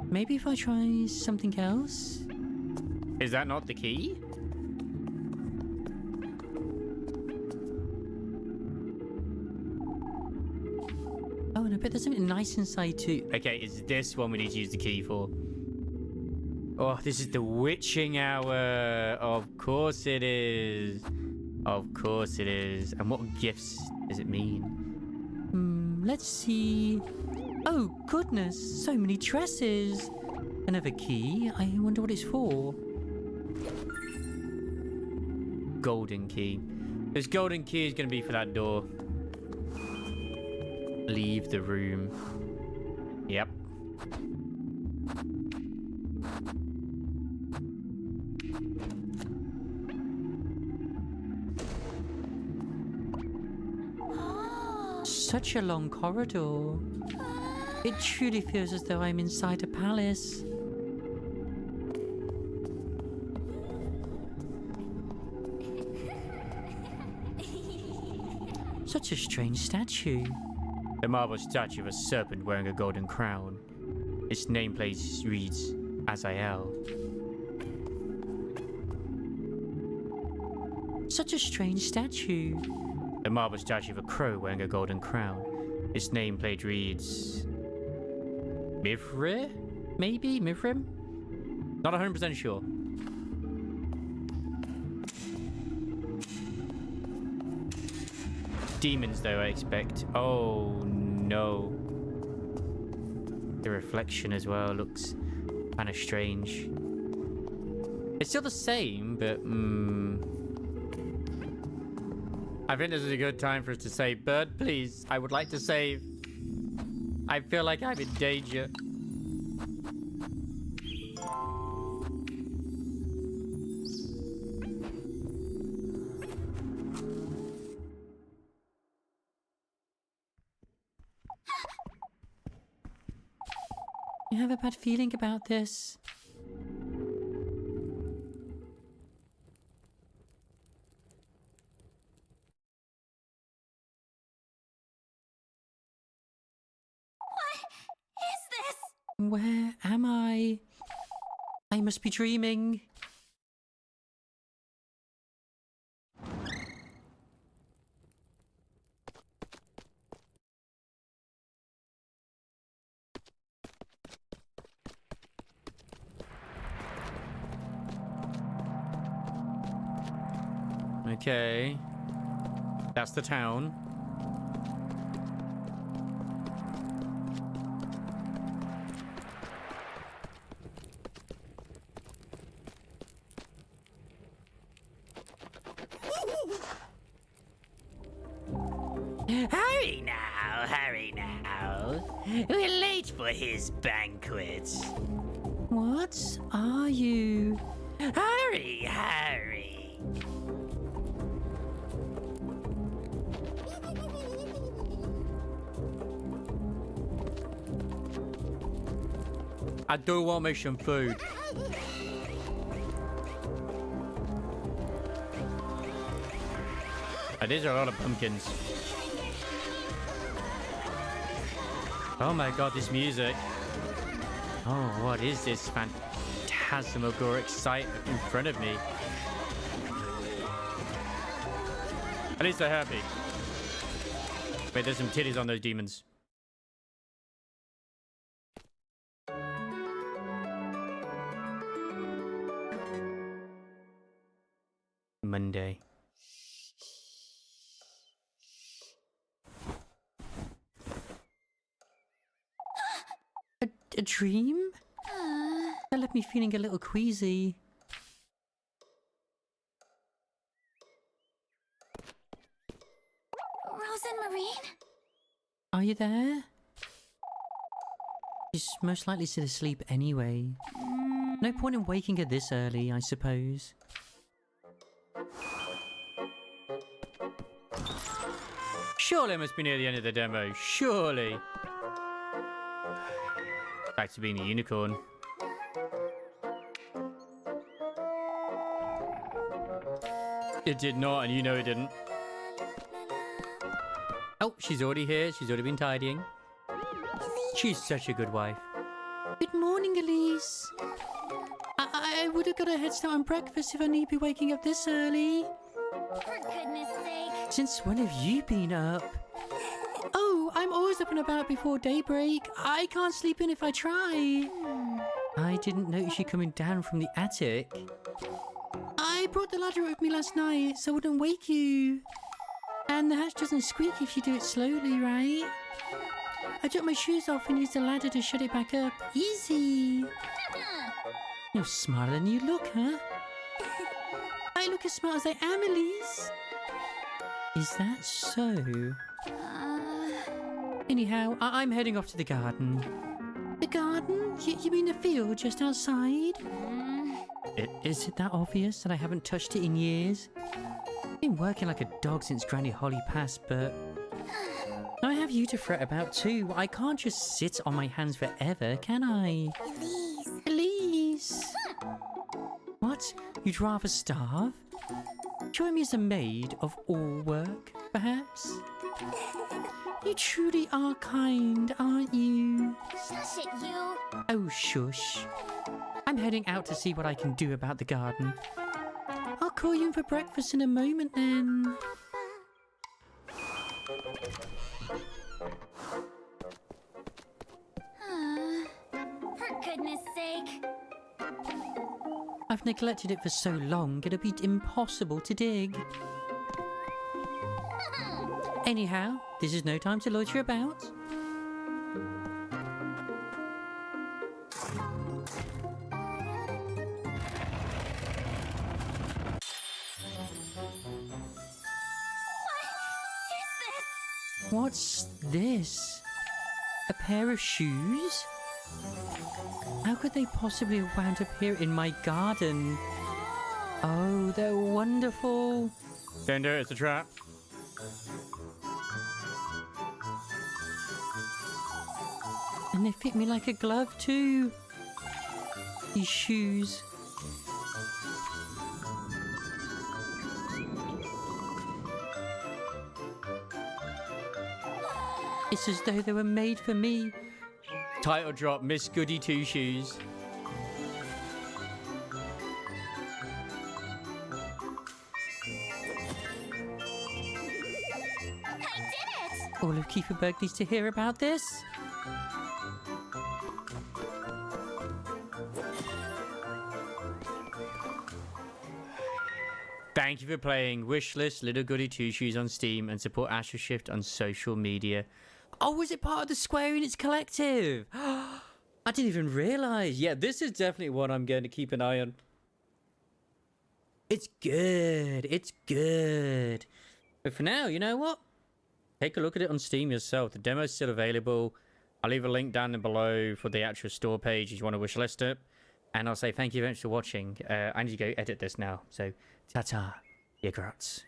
Maybe if I try something else? Is that not the key? Oh, and I bet there's something nice inside too. Okay, is this one we need to use the key for? Oh, this is the witching hour. Of course it is. Of course it is. And what gifts does it mean? Let's see. Oh, goodness. So many dresses. Another key. I wonder what it's for. Golden key. This golden key is going to be for that door. Leave the room. Yep. Such a long corridor. It truly feels as though I'm inside a palace. Such a strange statue. The marble statue of a serpent wearing a golden crown. Its nameplate reads Azael. Such a strange statue. The marble statue of a crow wearing a golden crown. Its nameplate reads Mithra? Maybe? Mithrim? Not 100% sure. Demons, though, I expect. Oh, no. The reflection as well looks kind of strange. It's still the same, but I think this is a good time for us to say, Bird, please, I would like to save. I feel like I'm in danger. I have a bad feeling about this. Is this? Where am I? I must be dreaming. Okay. That's the town. Hurry now, hurry now. We're late for his banquet. What are you? Hurry, hurry. I do want me some food. These are a lot of pumpkins. Oh my god, this music. Oh, what is this phantasmagoric sight in front of me? At least they're happy. Wait, there's some titties on those demons. Monday. A dream? That left me feeling a little queasy. Rose and Marine? Are you there? She's most likely still asleep anyway. No point in waking her this early, I suppose. Surely it must be near the end of the demo. Surely. Back to being a unicorn. It did not, and you know it didn't. Oh, she's already here. She's already been tidying. She's such a good wife. Good morning, Elise. I would have got a head start on breakfast if I need to be waking up this early. For goodness sake. Since when have you been up? Oh, I'm always up and about before daybreak. I can't sleep in if I try. I didn't notice you coming down from the attic. I brought the ladder with me last night so I wouldn't wake you. And the hatch doesn't squeak if you do it slowly, right? I took my shoes off and used the ladder to shut it back up. Easy. You're smarter than you look, huh? I look as smart as I am, Elise. Is that so? Anyhow, I'm heading off to the garden. The garden? You mean the field just outside? Is it that obvious that I haven't touched it in years? I've been working like a dog since Granny Holly passed, but I have you to fret about too. I can't just sit on my hands forever, can I? Elise. Elise! What? You'd rather starve? Join me as a maid of all work, perhaps? You truly are kind, aren't you? Shush it, you. Oh, shush. I'm heading out to see what I can do about the garden. I'll call you in for breakfast in a moment then. For goodness sake. I've neglected it for so long, it'll be impossible to dig. Anyhow, this is no time to loiter about. What's this? A pair of shoes? How could they possibly have wound up here in my garden? Oh, they're wonderful. Don't do it, it's a trap. And they fit me like a glove too. These shoes. It's as though they were made for me. Title drop, Miss Goody Two Shoes. I did it. All of Kieferberg needs to hear about this. Thank you for playing Wishlist Little Goody Two Shoes on Steam and support Astral Shift on social media. Oh, was it part of the Square Enix collective? I didn't even realise. Yeah, this is definitely one I'm going to keep an eye on. It's good. It's good. But for now, you know what? Take a look at it on Steam yourself. The demo's still available. I'll leave a link down below for the actual store page if you want to wishlist it. And I'll say thank you very much for watching. I need to go edit this now. So, ta-ta, you grots.